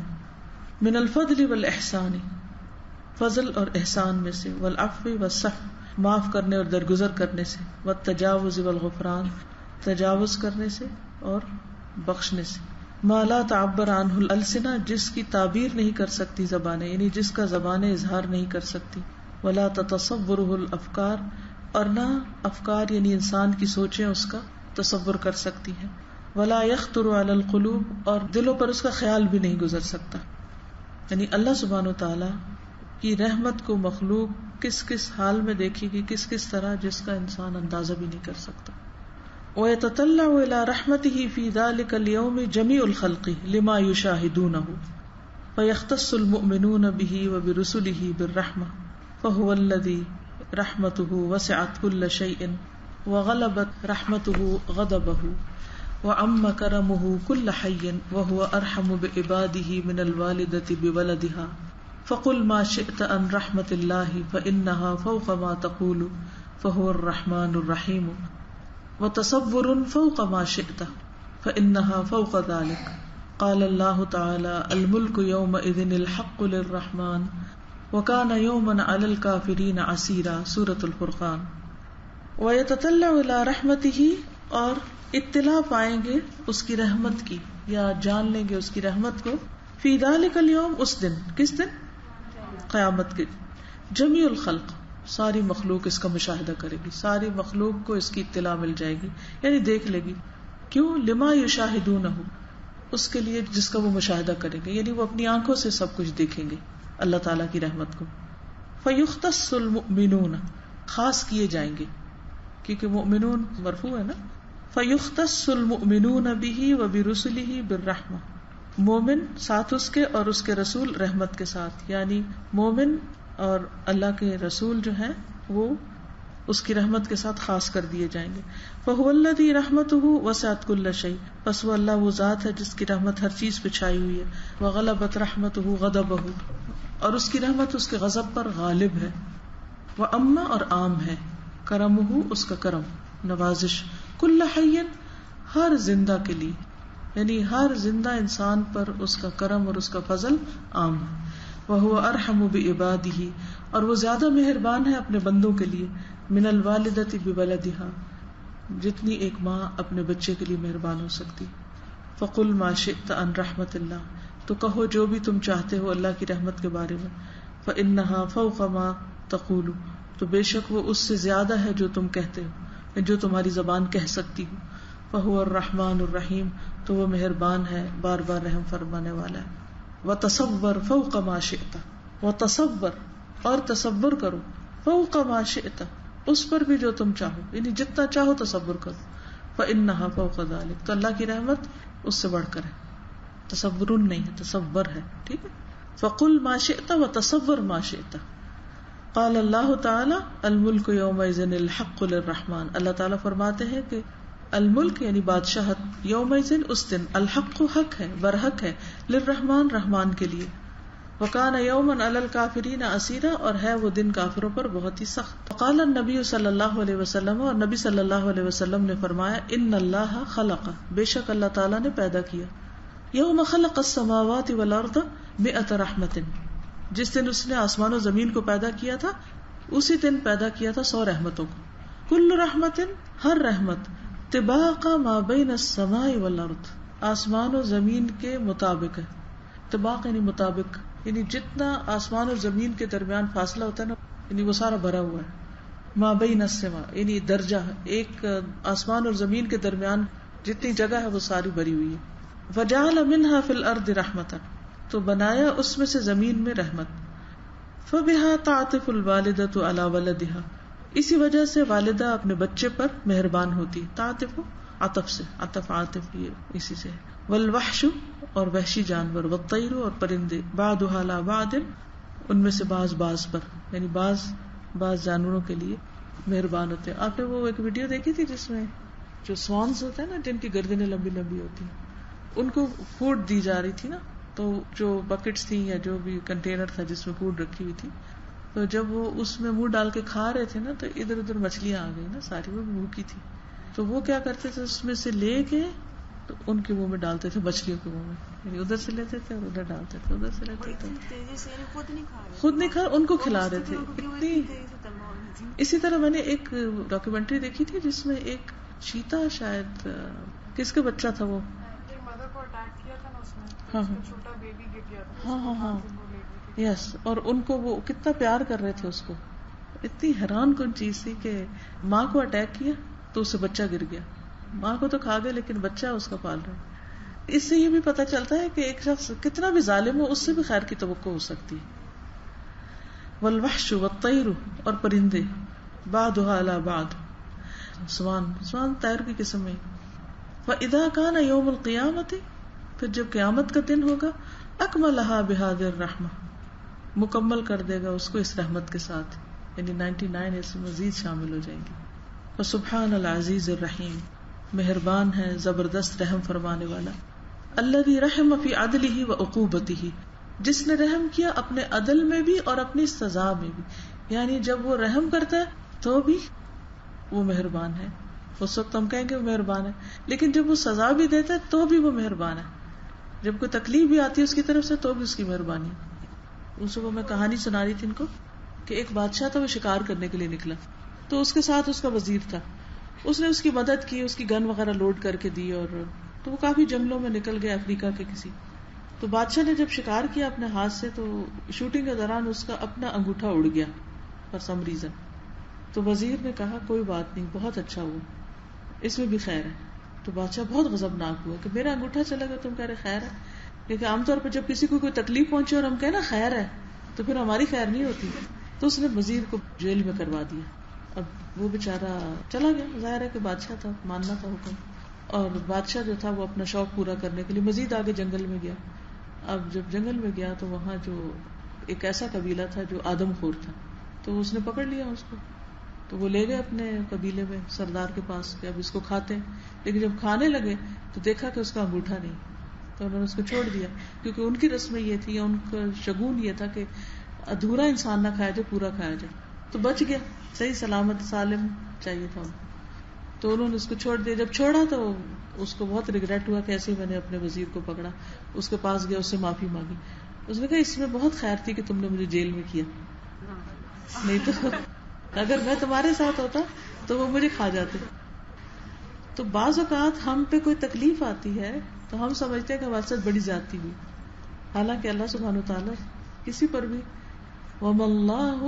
من الفضل والإحسان فضل اور احسان میں سے, والعفو والصفح معاف کرنے اور درگزر کرنے سے, والتجاوز والغفران تجاوز کرنے سے اور بخشنے سے. ما لا تعبر عنہ الالسنہ جس کی تعبیر نہیں کر سکتی زبانیں, یعنی جس کا زبانیں اظہار نہیں کر سکتی, ولا تتصورہ الافکار اور نہ افکار یعنی انسان کی سوچیں اس کا تصور کر سکتی ہیں, ولا یخطر علی القلوب اور دلوں پر اس کا خیال بھی نہیں گزر سکتا. یعنی اللہ سبحانہ وتعالی کی رحمت کو مخلوق کس کس حال میں دیکھے گی, کس کس طرح, جس کا انسان اندازہ بھی نہیں کر سکتا. وَيَتَطَلَّعُ إِلَى رَحْمَتِهِ فِي ذَلِكَ الْيَوْمِ جَمِيعُ الْخَلْقِ لِمَا يُشَاهِدُونَهُ فَيَخْتَصُّ الْمُؤْمِنُونَ بِهِ وَبِرُسُلِهِ بِالرَّحْمَةِ فَهُوَ الَّذِي رَحْمَتُهُ وَسِعَتْ كُلَّ شَيْءٍ وَغَلَبَتْ رَحْمَتُهُ غَضَبَهُ وَعَمَّ كَرَمُهُ كُلَّ حَيٍّ وَهُوَ أَرْحَمُ بِعِبَادِهِ مِنَ الْوَالِدَةِ بِوَلَدِهَا فَقُلْ مَا شِئْتَ عَنْ رَحْمَةِ اللَّهِ فَإِنَّهَا فَوْقَ مَا تَقُولُ فَهُوَ الرَّحْمَنُ الرَّحِيمُ وتصور فوق ما شئت فإنها فوق ذلك قال الله تعالى الملك يومئذ الحق للرحمن وكان يوما على الكافرين عسيرا سورة الفرقان. ويتطلع إلى رحمته اور اطلاع پائیں گے اس کی رحمت کی یا جان لیں گے اس کی رحمت کو, فی ذلك اليوم اس دن, کس دن, قیامت کے, جمیع الخلق ساری مخلوق اس کا مشاہدہ کرے گی, ساری مخلوق کو اس کی اطلاع مل جائے گی, یعنی دیکھ لے گی. کیوں؟ لما یشاہدونہ اس کے لیے جس کا وہ مشاہدہ کریں گے, یعنی وہ اپنی آنکھوں سے سب کچھ دیکھیں گے اللہ تعالیٰ کی رحمت کو. فیختص المؤمنون خاص کیے جائیں گے کیونکہ مؤمنون مرفوع ہے نا, فیختص المؤمنون بہ وبرسلہ بالرحمہ, مومن ساتھ اس کے اور اس کے رسول رحمت کے ساتھ, یعنی مومن اور اللہ کے رسول جو ہیں وہ اس کی رحمت کے ساتھ خاص کر دیے جائیں گے. فَهُوَ الَّذِي رَحْمَتُهُ وَسَعَتْ كُلَّ شَيْءٍ، پس وہ اللہ وہ ذات ہے جس کی رحمت ہر چیز پہ چھائی ہوئی ہے. وَغَلَبَتْ رَحْمَتُهُ غَضَبَهُ، اور اس کی رحمت اس کے غضب پر غالب ہے. وَأَمَّا، اور عام ہے. کرمہ، اس کا کرم، نوازش. كُلَّ حَيٍّ، ہر زندہ کے لیے، یعنی ہر زندہ انسان پر اس کا کرم اور اس کا فضل عام ہے. وَهُوَ أَرْحَمُ بِعِبَادِهِ، اور وہ زیادہ مہربان ہے اپنے بندوں کے لیے. من الوالدۃ بولدها، جتنی ایک ماں اپنے بچے کے لیے مہربان ہو سکتی. فقل ما شئت عن رحمت اللہ، تو کہو جو بھی تم چاہتے ہو اللہ کی رحمت کے بارے میں. فإنها فوق ما تقول، تو بے شک وہ اس سے زیادہ ہے جو تم کہتے ہو، جو تمہاری زبان کہہ سکتی ہو. فهو الرحمن الرحیم، تو وہ مہربان ہے، بار بار رحم فرمانے والا ہے. وتصور فوق ما شئت، وتصور، اور تصور کرو، فوق ما شئت، اس پر بھی جو تم چاہو، یعنی جتنا چاہو تصور کرو. فإنها فوق ذلك، تو اللہ کی رحمت اس سے بڑھ کر ہے، تصور نہیں ہے، تصور ہے. ٹھیک ہے. فقل ما شئت وتصور ما شئت. قال اللہ تعالی الملک یومئذ الحق للرحمن، اللہ تعالیٰ فرماتے ہیں کہ الملک یعنی بادشاہت، یومئذ اس دن، الحق حق ہے، برحق ہے، للرحمن رحمان کے لیے. وکان یوما علی الکافرین عسیرا، اور ہے وہ دن کافروں پر بہت ہی سخت. وقال النبی صلی اللہ علیہ وسلم، اور نبی صلی اللہ علیہ وسلم نے فرمایا، ان اللہ خلق، بے شک اللہ تعالیٰ نے پیدا کیا، یوم خلق السماوات والارض 100 رحمت، جس دن اس نے آسمان و زمین کو پیدا کیا تھا اسی دن پیدا کیا تھا 100 رحمتوں کو. کل رحمت، ہر رحمت، طباق ما بین السماء والارض، آسمان و زمین کے مطابق ہے. طباق یعنی مطابق، یعنی جتنا آسمان اور زمین کے درمیان فاصلہ ہوتا ہے نا، یعنی وہ سارا بھرا ہوا ہے. ما بین السماء یعنی درجہ، ایک آسمان اور زمین کے درمیان جتنی جگہ ہے وہ ساری بھری ہوئی ہے. وجعل منها فی الارض رحمتا، تو بنایا اس میں سے زمین میں رحمت. فبها تعطف الوالدۃ علی ولدها، اسی وجہ سے والدہ اپنے بچے پر مہربان ہوتی. تعطف عطف سے، عطف عاطف یہ اسی سے. والوحش، اور وحشی جانور. والطیر، اور پرندے. بعضها علی بعض، ان میں سے بعض پر، یعنی بعض جانوروں کے لیے مہربان ہوتے ہیں. آپ نے وہ ایک ویڈیو دیکھی تھی جس میں جو سوانز ہوتے ہیں نا، جن کی گردنیں لمبی لمبی ہوتی ہیں، ان کو فوڈ دی جا رہی تھی نا، تو جو بکٹس تھی یا جو بھی کنٹینر تھا جس میں فوڈ رکھی ہوئی تھی، تو جب وہ اس میں منہ ڈال کے کھا رہے تھے نا، تو ادھر ادھر مچھلیاں آ گئی نا ساری، وہ بھوکی تھی. تو وہ کیا کرتے تھے، اس میں سے لے کے تو ان کے منہ میں ڈالتے تھے، مچھلیوں کے منہ میں، یعنی ادھر سے لیتے تھے اور ادھر ڈالتے تھے، ادھر سے لیتے تھے، خود نہیں کھا، ان کو کھلا رہے تھے. اتنی. اسی طرح میں نے ایک ڈاکیومنٹری دیکھی تھی جس میں ایک چیتا، شاید کس کا بچہ تھا، وہ ہاں یس، اور ان کو وہ کتنا پیار کر رہے تھے اس کو. اتنی حیران کن چیز تھی کہ ماں کو اٹیک کیا تو اس سے بچہ گر گیا، ماں کو تو کھا گئے لیکن بچہ اس کا پال رہے. اس سے یہ بھی پتہ چلتا ہے کہ ایک شخص کتنا بھی ظالم ہو، اس سے بھی خیر کی توقع ہو سکتی ہے. والوحش والطیر، اور پرندے. بعضها علی بعض، سوان طیر کی قسم ہے. فاذا کان یوم القیامت، پھر جب قیامت کا دن ہوگا، اکملها بهذه الرحمہ، مکمل کر دے گا اس کو اس رحمت کے ساتھ، یعنی 99 اس میں مزید شامل ہو جائیں گے. فسبحان العزیز الرحیم، مہربان ہے زبردست رحم فرمانے والا. الذی رحم فی عدلہ وعقوبتہ، جس نے رحم کیا اپنے عدل میں بھی اور اپنی سزا میں بھی. یعنی جب وہ رحم کرتا ہے تو بھی وہ مہربان ہے، اس وقت ہم کہیں گے وہ مہربان ہے، لیکن جب وہ سزا بھی دیتا ہے تو بھی وہ مہربان ہے. جب کوئی تکلیف بھی آتی ہے اس کی طرف سے تو بھی اس کی مہربانی. اس کو میں کہانی سنا رہی تھی ان کو کہ ایک بادشاہ تھا، وہ شکار کرنے کے لیے نکلا، تو اس کے ساتھ اس کا وزیر تھا. اس نے اس کی مدد کی، اس کی گن وغیرہ لوڈ کر کے دی، اور تو وہ کافی جنگلوں میں نکل گیا افریقہ کے کسی. تو بادشاہ نے جب شکار کیا اپنے ہاتھ سے، تو شوٹنگ کے دوران اس کا اپنا انگوٹھا اڑ گیا فار سم ریزن. تو وزیر نے کہا کوئی بات نہیں، بہت اچھا ہوا، اس میں بھی خیر ہے. تو بادشاہ بہت غضبناک ہوا کہ میرا انگوٹھا چلا گیا، تم کہہ رہے خیر ہے. کیونکہ عام طور پہ جب کسی کو کوئی تکلیف پہنچے اور ہم کہیں نا خیر ہے، تو پھر ہماری خیر نہیں ہوتی. تو اس نے وزیر کو جیل میں کروا دیا. اب وہ بیچارہ چلا گیا، ظاہر ہے کہ بادشاہ تھا، ماننا تھا حکم. اور بادشاہ جو تھا وہ اپنا شوق پورا کرنے کے لیے مزید آگے جنگل میں گیا. اب جب جنگل میں گیا تو وہاں جو ایک ایسا قبیلہ تھا جو آدم خور تھا، تو اس نے پکڑ لیا اس کو. تو وہ لے گئے اپنے قبیلے میں سردار کے پاس کہ اب اس کو کھاتے ہیں. لیکن جب کھانے لگے تو دیکھا کہ اس کا انگوٹھا نہیں, تو انہوں نے اس کو چھوڑ دیا, کیونکہ ان کی رسم یہ تھی, ان کا شگون یہ تھا کہ ادھورا انسان نہ کھایا جائے, پورا کھایا جائے. تو بچ گیا, صحیح سلامت سالم چاہیے تھا ان کو. تو انہوں نے اس کو چھوڑ دیا. جب چھوڑا تو اس کو بہت ریگریٹ ہوا کہ ایسے میں نے اپنے وزیر کو پکڑا, اس کے پاس گیا, اس سے معافی مانگی. اس نے کہا اس میں بہت خیر تھی کہ تم نے مجھے جیل میں کیا, نہیں تو اگر میں تمہارے ساتھ ہوتا تو وہ مجھے کھا جاتے. تو بعض اوقات ہم پہ کوئی تکلیف آتی ہے تو ہم سمجھتے ہیں کہ ہمارے ساتھ بڑی زیادتی ہوئی, حالانکہ اللہ سبحانہ وتعالیٰ کسی پر بھی وَمَا اللَّهُ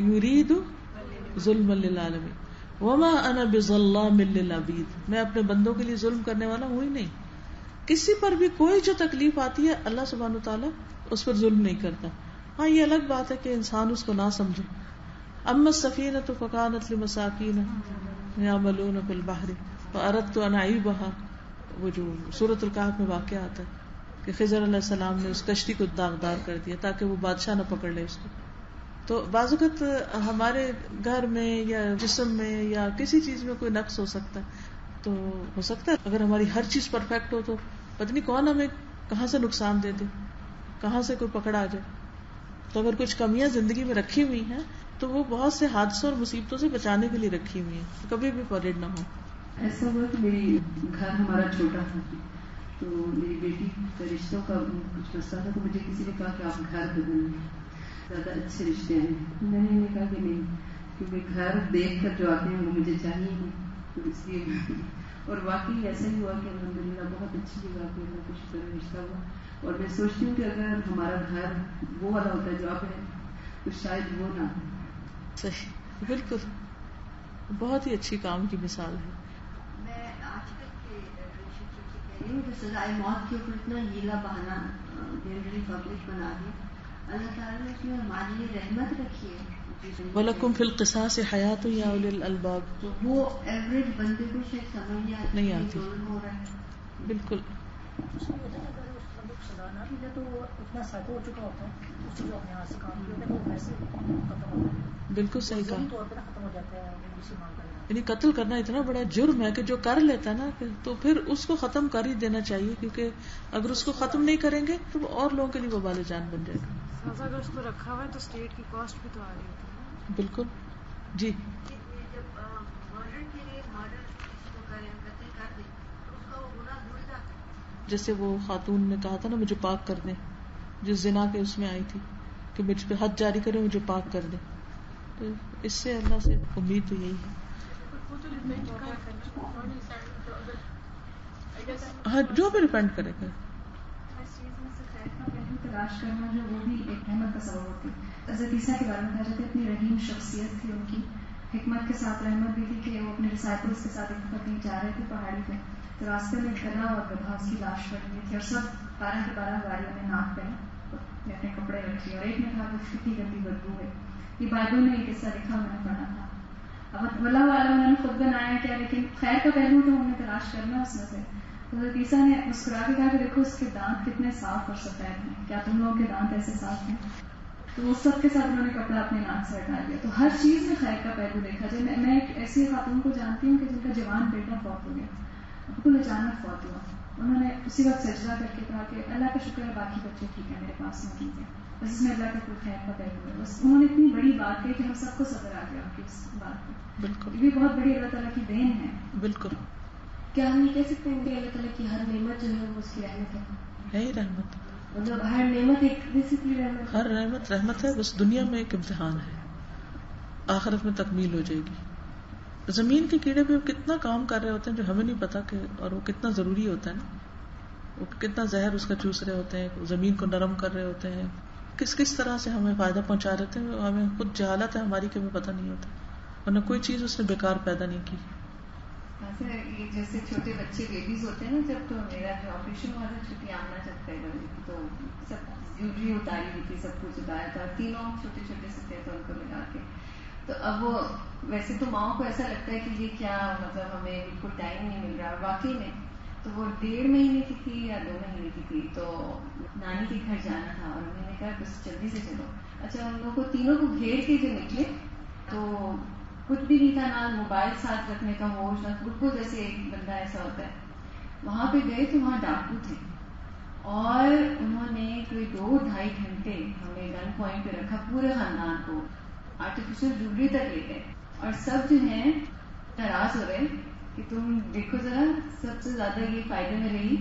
يُرِيدُ ظُلْمًا لِلْعَالَمِينَ وَمَا أَنَا بِظَلَّامٍ لِلْعَبِيدِ, میں اپنے بندوں کے لیے ظلم کرنے والا ہوں ہی نہیں. کسی پر بھی کوئی جو تکلیف آتی ہے اللہ سبحانہ وتعالیٰ اس پر ظلم نہیں کرتا. ہاں یہ الگ بات ہے کہ انسان اس کو نہ سمجھے. اما السفینۃ فکانت لمساکین یعملون فی البحر فاردت ان اعیبها, وہ جو سورۃ الکہف میں واقعہ آتا ہے کہ خضر علیہ السلام نے اس کشتی کو داغدار کر دیا تاکہ وہ بادشاہ نہ پکڑ لے اس کو. تو بعض اوقات ہمارے گھر میں یا جسم میں یا کسی چیز میں کوئی نقص ہو سکتا ہے, تو ہو سکتا ہے اگر ہماری ہر چیز پرفیکٹ ہو تو پتہ نہیں کون ہمیں کہاں سے نقصان دے دے, کہاں سے کوئی پکڑ آ جائے. تو اگر کچھ کمیاں زندگی میں رکھی ہوئی ہیں تو وہ بہت سے حادثوں اور مصیبتوں سے بچانے کے لیے رکھی ہوئی ہیں, کبھی بھی پریڈ نہ ہو. ایسا ہوا کہ میری گھر ہمارا چھوٹا تھا, تو میری بیٹی کا رشتوں کا کچھ مسئلہ تھا, تو مجھے کسی نے کہا کہ آپ گھر بدل لیں, زیادہ اچھے رشتے ہیں. میں نے یہ کہا کہ نہیں, کیونکہ گھر دیکھ کر جو آتے ہیں وہ مجھے چاہیے نہیں, تو اس لیے. اور واقعی ایسا ہی ہوا کہ الحمدللہ بہت اچھی جگہ پہ اللہ کا شکر رشتہ ہوا. اور میں سوچتی ہوں کہ اگر ہمارا گھر وہ والا ہوتا ہے جو آپ ہے تو شاید وہ نہ. صحیح, بالکل, بہت ہی اچھی کام کی مثال ہے. میں آج تک کے ریلیشنشپ سے کہہ رہی ہوں کہ سزائے موت کے اوپر اتنا ہیلا بہانا جنرلی پبلک بنا دیا. اللہ تعالیٰ نے اس میں ہمارے لیے رحمت رکھی ہے. وَلَكُمْ فِي الْقِصَاصِ حَيَاةٌ يَا أُولِي الْأَلْبَابِ, تو وہ ایوریج بندے کو شاید سمجھ نہیں آتی. ظلم ہو رہا ہے. بالکل اس میں ہوتا ہے اگر اس سزا نہ دی جائے تو وہ اتنا سائیکو ہو چکا ہوتا ہے, اس سے جو اپنے ہاتھ سے کام کیا ہوتا ہے وہ ویسے ختم ہوتا ہے. بالکل صحیح کہا. طور پہ ختم ہو جاتا ہے اسی مانگ کرنا. یعنی قتل کرنا اتنا بڑا جرم ہے کہ جو کر لیتا ہے نا تو پھر اس کو ختم کر ہی دینا چاہیے, کیونکہ اگر اس کو ختم نہیں کریں گے تو وہ اور لوگوں کے لیے وبال جان بن جائے گا. اگر اس کو رکھا ہوا ہے تو اسٹیٹ کی کاسٹ بھی تو آ رہی ہوتی ہے. بالکل جی. جب مرڈر کے لیے مرڈر کسی کو کریں, قتل کر دیں تو اس کا وہ گناہ دھل جاتا ہے. جیسے وہ خاتون نے کہا تھا نا مجھے پاک کر دیں, جس زنا کے اس میں آئی تھی کہ مجھ پہ حد جاری کرے, مجھے پاک کر دیں. تو اس سے اللہ سے امید تو یہی ہے. ہاں جو بھی ریپینڈ کرے گا. تلاش کرنا جو وہ بھی ایک رحمت کا سبب ہوتی ہے. حضرت عیسیٰ کے بارے میں کہا جاتا ہے اتنی رحیم شخصیت تھی ان کی, حکمت کے ساتھ رحمت بھی تھی کہ وہ اپنے ڈسائپلس کے ساتھ ایک دفعہ کہیں جا رہے تھے پہاڑی پہ, تو راستے میں گدھا اور گدھا اس کی لاش پڑی ہوئی تھی, اور سب 12 کی 12 گاڑیوں نے ناک پہ اپنے کپڑے رکھے, اور ایک نے کہا کہ کتنی گندی بدبو ہے. یہ بائبل میں یہ قصہ لکھا میں نے پڑھا تھا. اب اللہ والا انہوں نے خود بنایا کیا, لیکن خیر کا پہلو تو ہم نے تلاش کرنا اس میں سے. حضرت عیسیٰ نے مسکرا کے کہا کہ دیکھو اس کے دانت کتنے صاف اور سفید ہیں, کیا تم لوگوں کے دانت ایسے صاف ہیں؟ تو اس سب کے ساتھ انہوں نے کپڑا اپنے ناک سے ہٹا لیا. تو ہر چیز میں خیر کا پہلو دیکھا جائے. میں ایک ایسی خاتون کو جانتی ہوں کہ جن کا جوان بیٹا فوت ہو گیا, بالکل اچانک فوت ہوا. انہوں نے اسی وقت سجدہ کر کے کہا کہ اللہ کا شکر ہے باقی بچے ٹھیک ہے, میرے پاس موجود ہیں, بس اس میں اللہ کا کوئی خیر کا پہلو ہے. بس انہوں نے اتنی بڑی بات کہی کہ ہم سب کو صبر آ گیا ان کی اس بات پہ. بالکل یہ بہت بڑی اللہ تعالیٰ کی دین ہے. بالکل. کیا ہم یہ کہہ سکتے ہیں کہ اللہ تعالیٰ کی ہر نعمت جو ہے وہ اس کی رحمت ہے؟ ہی رحمت, مطلب ہر نعمت ایک بیسکلی رحمت, ہر رحمت رحمت ہے. بس دنیا میں ایک امتحان ہے, آخرت میں تکمیل ہو جائے گی. زمین کے کیڑے بھی کتنا کام کر رہے ہوتے ہیں جو ہمیں نہیں پتا کہ, اور وہ کتنا ضروری ہوتا ہے نا, وہ کتنا زہر اس کا چوس رہے ہوتے ہیں, زمین کو نرم کر رہے ہوتے ہیں, کس طرح سے ہمیں فائدہ پہنچا رہے تھے. ہمیں خود جہالت ہے ہماری کہ ہمیں پتہ نہیں ہوتا, ورنہ کوئی چیز اس نے بیکار پیدا نہیں کی. جیسے چھوٹے بچے بیبیز ہوتے ہیں نا, جب تو میرا جو آپریشن ہوا تھا چھوٹی آمنا جب پیدا ہوئی تھی تو سب جوٹری اتاری ہوئی تھی, سب کچھ اتارا تھا, تینوں چھوٹے چھوٹے سے تھے تو ان کو لگا کے. تو اب وہ ویسے تو ماؤں کو ایسا لگتا ہے کہ یہ کیا, مطلب ہمیں بالکل ٹائم نہیں مل رہا. واقعی میں تو وہ 1.5 مہینے کی تھی یا 2 مہینے کی تھی, تو نانی کے گھر جانا تھا اور انہوں نے کہا بس جلدی سے چلو. اچھا ہم لوگوں کو تینوں کو گھیر کے جو نکلے تو کچھ بھی نہیں تھا، نہ موبائل ساتھ رکھنے کا ہوش، نہ بالکل جیسے ایک بندہ ایسا ہوتا ہے. وہاں پہ گئے تو وہاں ڈاکو تھے اور انہوں نے کوئی 2-2.5 گھنٹے ہمیں گن پوائنٹ پہ رکھا، پورے خاندان کو آرٹیفیشل جویلری تک لے گئے. اور سب جو ہیں ناراض ہو رہے کہ تم دیکھو ذرا سب سے زیادہ یہ فائدے میں رہی،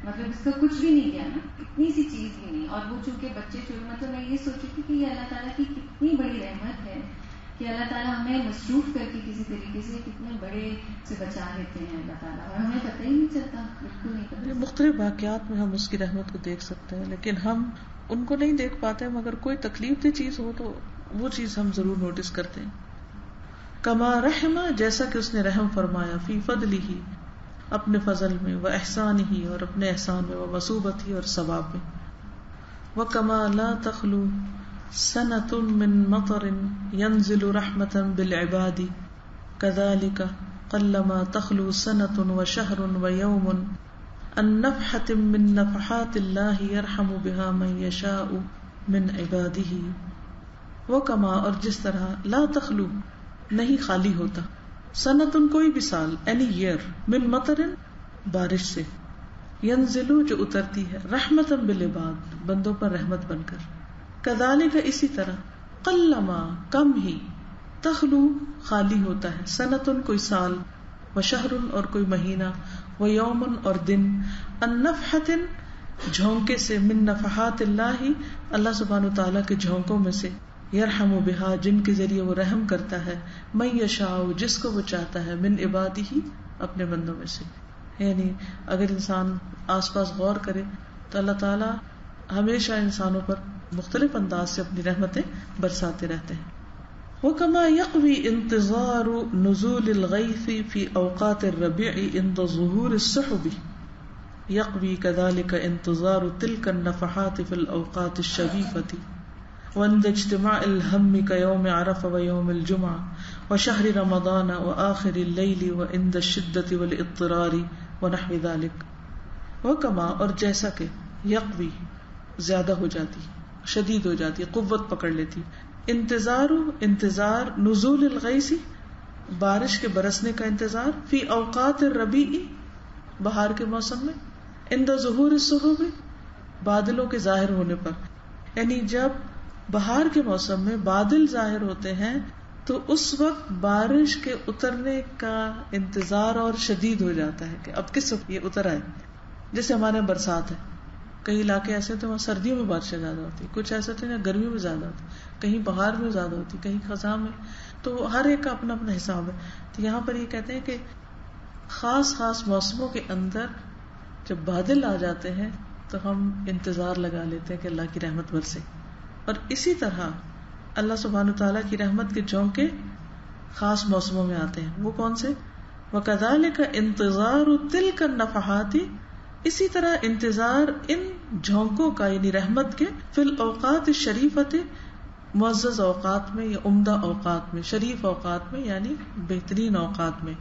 مطلب اس کا کچھ بھی نہیں کیا نا، اتنی سی چیز بھی نہیں. اور وہ چونکہ بچے چھوٹے، مطلب میں یہ سوچی تھی کہ یہ اللہ تعالیٰ کی کتنی بڑی رحمت ہے کہ اللہ تعالیٰ ہمیں مصروف کر کے کسی طریقے سے کتنے بڑے سے بچا لیتے ہیں اللہ تعالیٰ، اور ہمیں پتہ ہی نہیں چلتا، بالکل نہیں پتہ. مختلف واقعات میں ہم اس کی رحمت کو دیکھ سکتے ہیں، لیکن ہم ان کو نہیں دیکھ پاتے. مگر کوئی تکلیف دہ چیز ہو تو وہ چیز ہم ضرور نوٹس کرتے ہیں. کما رحمہ، جیسا کہ اس نے رحم فرمایا، فی فضلہ، اپنے فضل میں، و احسانہ، اور اپنے احسان میں، و مثوبتہ، اور ثواب میں. وکما لا تخلو سنۃ من مطر ينزل رحمۃ بالعباد كذلك قلما تخلو سنۃ وشہر ویوم عن نفحۃ من نفحات اللہ يرحم بها من یشاء من عباده. وکما، اور جس طرح، لا تخلو، نہیں خالی ہوتا، سنتن، کوئی بھی سال، اینی ایئر، من مطر، بارش سے، ینزلو، جو اترتی ہے، رحمتن بالعباد، بندوں پر رحمت بن کر. کذالک، اسی طرح، قلما، کم ہی، تخلو، خالی ہوتا ہے، سنتن، کوئی سال، وشہرن، اور کوئی مہینہ، ویومن، اور دن، ان نفحتن، جھونکے سے، من نفحات اللہ، اللہ سبحانہ وتعالیٰ کے جھونکوں میں سے، یرحم بہا، جن کے ذریعے وہ رحم کرتا ہے، من یشاء، جس کو وہ چاہتا ہے، من عبادہ، اپنے بندوں میں سے. یعنی اگر انسان آس پاس غور کرے تو اللہ تعالیٰ ہمیشہ انسانوں پر مختلف انداز سے اپنی رحمتیں برساتے رہتے ہیں. وَكَمَا يَقْوِي انتظار نزول الغیث فی اوقات الربیع عند ظہور السحب، یقوی كذلك انتظار تلك النفحات فی الاوقات الشریفۃ وعند اجتماع الهم كيوم عرفہ ويوم الجمعہ وشہر رمضان وآخر اللیل وعند الشدة والاضطرار ونحو ذلك. وکما، اور جیسا کہ، یقوی، زیادہ ہو جاتی، شدید ہو جاتی، قوت پکڑ لیتی، انتظار نزول الغیث، بارش کے برسنے کا انتظار، فی اوقات الربیع، بہار کے موسم میں، عند ظہور السحب، بادلوں کے ظاہر ہونے پر. یعنی جب بہار کے موسم میں بادل ظاہر ہوتے ہیں تو اس وقت بارش کے اترنے کا انتظار اور شدید ہو جاتا ہے کہ اب کس وقت یہ اتر آئے. جیسے ہمارے یہاں برسات ہے، کئی علاقے ایسے تھے وہاں سردیوں میں بارشیں زیادہ ہوتی، کچھ ایسے تھے نا گرمیوں میں زیادہ ہوتی، کہیں بہار میں زیادہ ہوتی، کہیں خزاں میں، تو ہر ایک کا اپنا اپنا حساب ہے. تو یہاں پر یہ کہتے ہیں کہ خاص خاص موسموں کے اندر جب بادل آ جاتے ہیں تو ہم انتظار لگا لیتے ہیں کہ اللہ کی رحمت برسے. اور اسی طرح اللہ سبحانہ تعالیٰ کی رحمت کے جھونکے خاص موسموں میں آتے ہیں. وہ کون سے؟ وَكَذَلِكَ انتظار تِلْكَ النَّفَحَاتِ، اسی طرح انتظار ان جھونکوں کا، یعنی رحمت کے، فی الاوقات الشریفۃ، معزز اوقات میں یا عمدہ اوقات میں، شریف اوقات میں یعنی بہترین اوقات میں،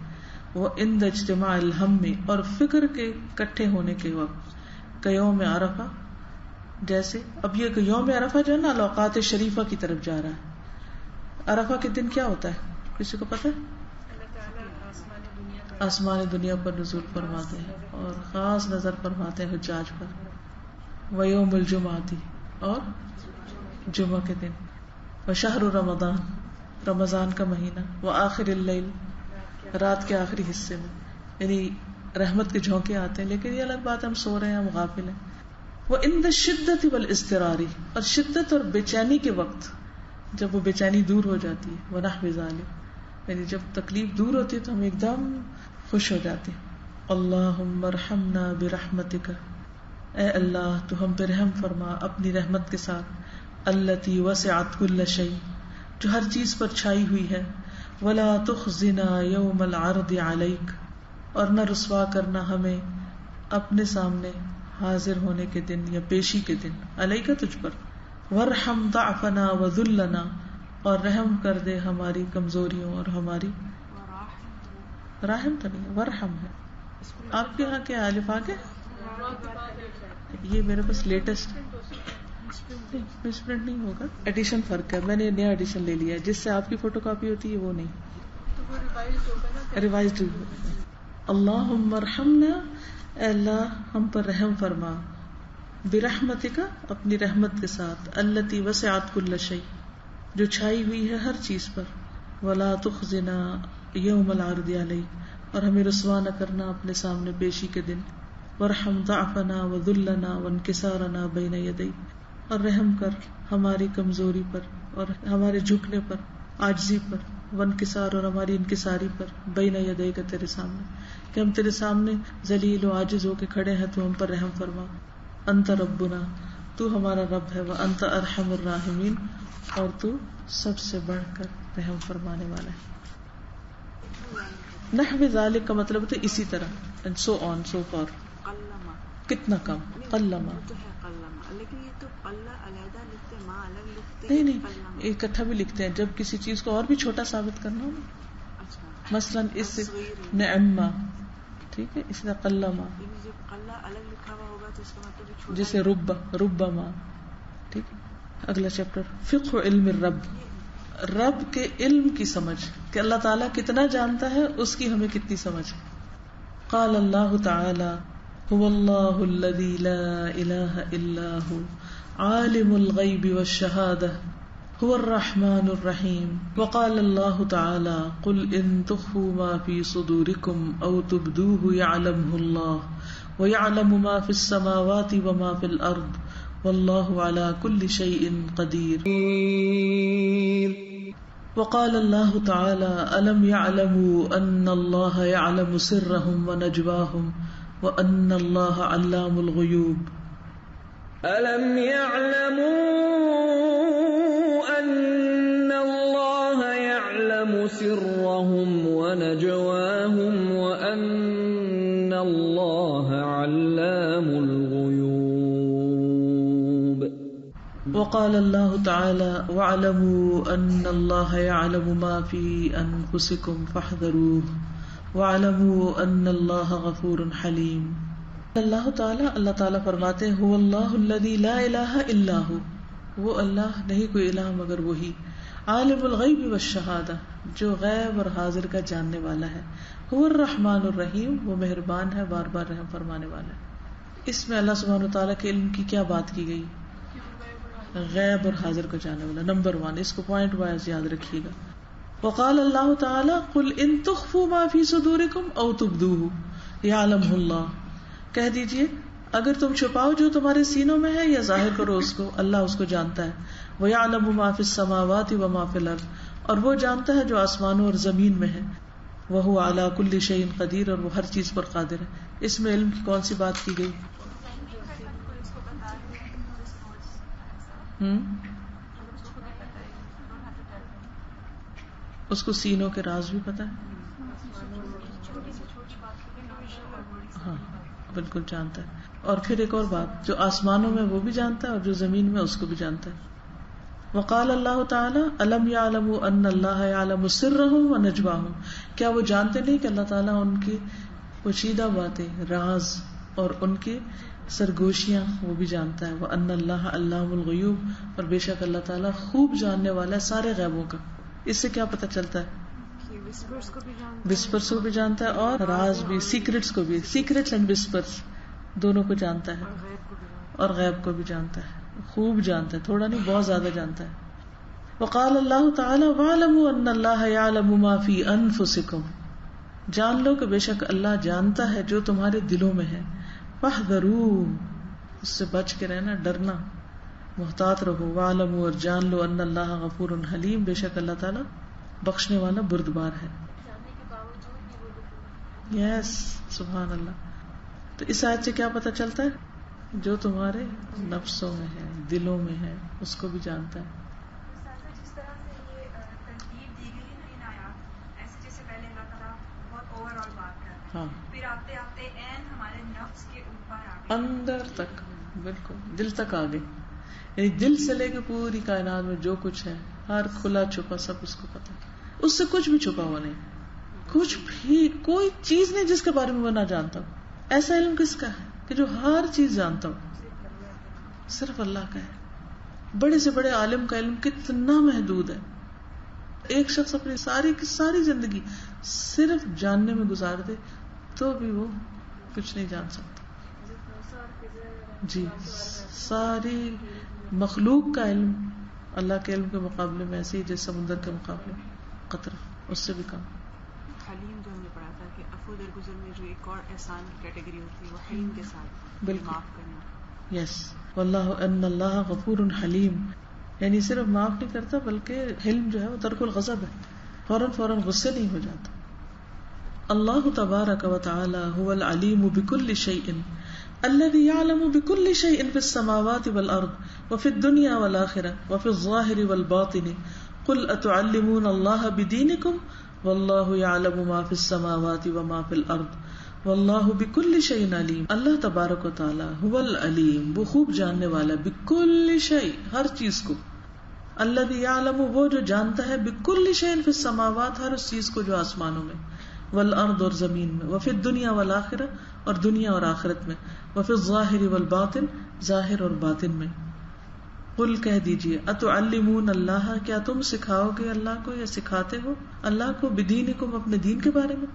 وہ عند اجتماع الہم، اور فکر کے اکٹھے ہونے کے وقت، کیوم عرفہ، جیسے اب یہ کہ یوم عرفہ جو ہے نا الاوقات شریفہ کی طرف جا رہا ہے. عرفہ کے دن کیا ہوتا ہے کسی کو پتہ ہے؟ آسمان دنیا پر نزول فرماتے ہیں اور خاص نظر فرماتے ہیں حجاج پر. ویوم الجمعہ، اور جمعہ کے دن، وشہر رمضان، رمضان کا مہینہ، وآخر اللیل، رات کے آخری حصے میں، یعنی رحمت کے جھونکے آتے ہیں. لیکن یہ الگ بات ہم سو رہے ہیں، ہم غافل ہیں. وعند الشدۃ والاضطرار، اور شدت اور بے چینی کے وقت جب وہ بے چینی دور ہو جاتی ہے، ونحو ذلک، یعنی جب تکلیف دور ہوتی ہے تو ہم ایک دم خوش ہو جاتے ہیں. اللہم ارحمنا برحمتک، اے اللہ تو ہم پہ رحم فرما اپنی رحمت کے ساتھ، التی وسعت کل شیء، جو ہر چیز پر چھائی ہوئی ہے، ولا تخزنا یوم العرض علیک، اور نہ رسوا کرنا ہمیں اپنے سامنے حاضر ہونے کے دن یا پیشی کے دن، علیک تجھ پر، ورحم ضعفنا وذلنا، اور رحم کر دے ہماری کمزوریوں اور ہماری، رحم تو نہیں ورحم ہے. آپ کے یہاں کیا الف آگے؟ یہ میرے پاس لیٹسٹ مس پرنٹ نہیں ہوگا، ایڈیشن فرق ہے، میں نے نیا ایڈیشن لے لیا ہے، جس سے آپ کی فوٹو کاپی ہوتی ہے وہ نہیں. ریوائزڈ اللہم ارحمنا، اے اللہ ہم پر رحم فرما، برحمتک اپنی رحمت کے ساتھ، التی وسعت کل شیء جو چھائی ہوئی ہے ہر چیز پر، ولا تخزنا یوم العرض علیک اور ہمیں رسوا نہ کرنا اپنے سامنے پیشی کے دن، وارحم ضعفنا وذلنا وانکسارنا بین یدیک اور رحم کر ہماری کمزوری پر اور ہمارے جھکنے پر، عاجزی پر، وانکسار اور ہماری انکساری پر، بین یدیک تیرے سامنے، کہ ہم تیرے سامنے ذلیل و عاجز ہو کے کھڑے ہیں، تو ہم پر رحم فرما، انت ربنا تو ہمارا رب ہے، وانت ارحم الراحمین اور تو سب سے بڑھ کر رحم فرمانے والا ہے. نحو ذالک کا مطلب ہے اسی طرح، and so on so far. کتنا کم قلما، لیکن یہ تو قلہ علیحدہ لکھتے ہیں، ماں الگ لکھتے ہیں. نہیں اکٹھا بھی لکھتے ہیں جب کسی چیز کو اور بھی چھوٹا ثابت کرنا ہو نا، مثلا اس سے نعما، ٹھیک ہے، اس طرح قلما، جب قلہ الگ لکھا ہوا ہوگا تو اس کا مطلب جیسے ربما، ٹھیک ہے. اگلا چیپٹر فقہ علم الرب، رب کے علم کی سمجھ کہ اللہ تعالیٰ کتنا جانتا ہے اس کی ہمیں کتنی سمجھ. قال اللہ تعالی هو اللہ الذی لا الہ الا هو عالم الغیب والشہادة هو الرحمن الرحیم. وقال اللہ تعالی قل ان تخفوا ما في صدوركم او تبدوه يعلمه الله ويعلم ما في السماوات وما في الارض واللہ علی کل شیء قدیر. وقال اللہ تعالی الم یعلموا ان اللہ یعلم سرهم ونجواهم وان اللہ علام الغیوب. الم یعلموا ان اللہ یعلم سرهم ونجواهم وان اللہ علام الغیوب. وقال اللہ تعالی وَاعْلَمُوا أَنَّ اللَّهَ يَعْلَمُ مَا فِي أَنفُسِكُمْ فَاحْذَرُوهُ وَاعْلَمُوا أَنَّ اللَّهَ غَفُورٌ حَلِيمٌ. اللہ تعالیٰ فرماتے ہیں هُوَ اللَّهُ الَّذِي لَا إِلَٰهَ إِلَّا هُوَ، وہ اللہ نہیں کوئی الہ مگر وہی، عالم الغیب والشہادہ جو غیب اور حاضر کا جاننے والا ہے، هُوَ الرحمن الرحیم وہ مہربان ہے بار بار رحم فرمانے والا ہے. اس میں اللہ سبحانہ وتعالیٰ کے علم کی کیا بات کی گئی؟ غیب اور حاضر کو جاننے والا، نمبر 1، اس کو پوائنٹ وائز یاد رکھیے گا. وقال اللہ تعالی قل ان تخفوا ما فی صدورکم او تبدوه یعلمہ اللہ، کہہ دیجئے اگر تم چھپاؤ جو تمہارے سینوں میں ہے یا ظاہر کرو اس کو، اللہ اس کو جانتا ہے. ویعلم ما فی السماوات وما فی الارض اور وہ جانتا ہے جو آسمانوں اور زمین میں ہے. وہو علی کل شیء قدیر اور وہ ہر چیز پر قادر ہے. اس میں علم کی کون سی بات کی گئی؟ اس کو سینوں کے راز بھی پتا ہے، ہاں بالکل جانتا ہے. اور پھر ایک اور بات، جو آسمانوں میں وہ بھی جانتا ہے اور جو زمین میں اس کو بھی جانتا ہے. وقال اللہ تعالی الم یعلموا ان اللہ یعلم سرهم ونجواهم، کیا وہ جانتے نہیں کہ اللہ تعالیٰ ان کی پوشیدہ باتیں، راز اور ان کی سرگوشیاں وہ بھی جانتا ہے. وَأَنَّ اللَّهَ عَلَّامُ الْغُیُوبِ اور بے شک اللہ تعالیٰ خوب جاننے والا ہے سارے غیبوں کا. اس سے کیا پتہ چلتا ہے؟ وسپرس کو بھی جانتا ہے اور راز بھی، سیکرٹس کو بھی، سیکرٹس اینڈ وسپرس دونوں کو جانتا ہے اور غیب کو بھی جانتا ہے، خوب جانتا ہے، تھوڑا نہیں بہت زیادہ جانتا ہے. وقال اللہ تعالی وَاعْلَمُوا أَنَّ اللَّهَ يَعْلَمُ مَا فِي أَنفُسِكُمْ جان لو کہ بے شک اللہ جانتا ہے جو تمہارے دلوں میں ہے. فَاحْذَرُوا اس سے بچ کے رہنا، ڈرنا، محتاط رہو. وَاعْلَمُوا اور جان لو ان اللہ غفور حلیم بے شک اللہ تعالیٰ بخشنے والا بردبار ہے. یس سبحان اللہ. تو اس آیت سے کیا پتہ چلتا ہے؟ جو تمہارے نفسوں میں ہے، دلوں میں ہے، اس کو بھی جانتا ہے. جس طرح سے یہ ترتیب دی گئی نا ان آیات، ایسے جیسے پہلے اللہ تعالیٰ بہت اوور آل بات کر رہا ہے، پھر آتے آتے این ہمارے نفس کے اوپر آ گئے، اندر تک، بالکل دل تک آ گئے. یعنی دل سے لے کے پوری کائنات میں جو کچھ ہے، ہر کھلا چھپا سب اس کو پتا، اس سے کچھ بھی چھپا ہوا نہیں، کچھ بھی کوئی چیز نہیں جس کے بارے میں وہ نہ جانتا ہو. ایسا علم کس کا ہے کہ جو ہر چیز جانتا ہو؟ صرف اللہ کا ہے. بڑے سے بڑے عالم کا علم کتنا محدود ہے، ایک شخص اپنی ساری کی ساری زندگی صرف جاننے میں گزار دے تو بھی وہ کچھ نہیں جان سکتا. جی ساری مخلوق کا علم اللہ کے علم کے مقابلے میں ایسے ہی جیسے سمندر کے مقابلے قطرہ اس سے بھی کم. حلیم جو ہم نے پڑھا تھا کہ عفو درگزر میں جو ایک اور احسان کی کیٹیگری ہوتی ہے وہ حلیم کے ساتھ بالکل معاف کرنا. یس واللہ ان اللہ غفور حلیم، یعنی صرف معاف نہیں کرتا بلکہ حلم جو ہے وہ ترک الغضب ہے، فوراً غصے نہیں ہو جاتا. اللہ تبارک و تعالی هو العلیم بكل شیء الذي يعلم بكل شيء في السماوات والأرض وفي الدنيا والآخرة وفي الظاهر والباطن قل أتعلمون الله بدينكم والله يعلم ما في السماوات وما في الأرض والله بكل شيء عليم. اللہ تبارک و تعالی هو العلیم، وہ خوب جاننے والا، بكل شيء ہر چیز کو، الذي يعلم وہ جو جانتا ہے، بكل شيء في السماوات ہر اس چیز کو جو آسمانوں میں، والارض اور زمین میں، وفی الدنیا والآخرہ اور دنیا اور آخرت میں، وفی الظاہر والباطن ظاہر اور باطن میں. قل کہہ دیجئے اتعلمون اللہ کیا تم سکھاؤ گے اللہ کو یا سکھاتے ہو اللہ کو، بدینکم اپنے دین کے بارے میں،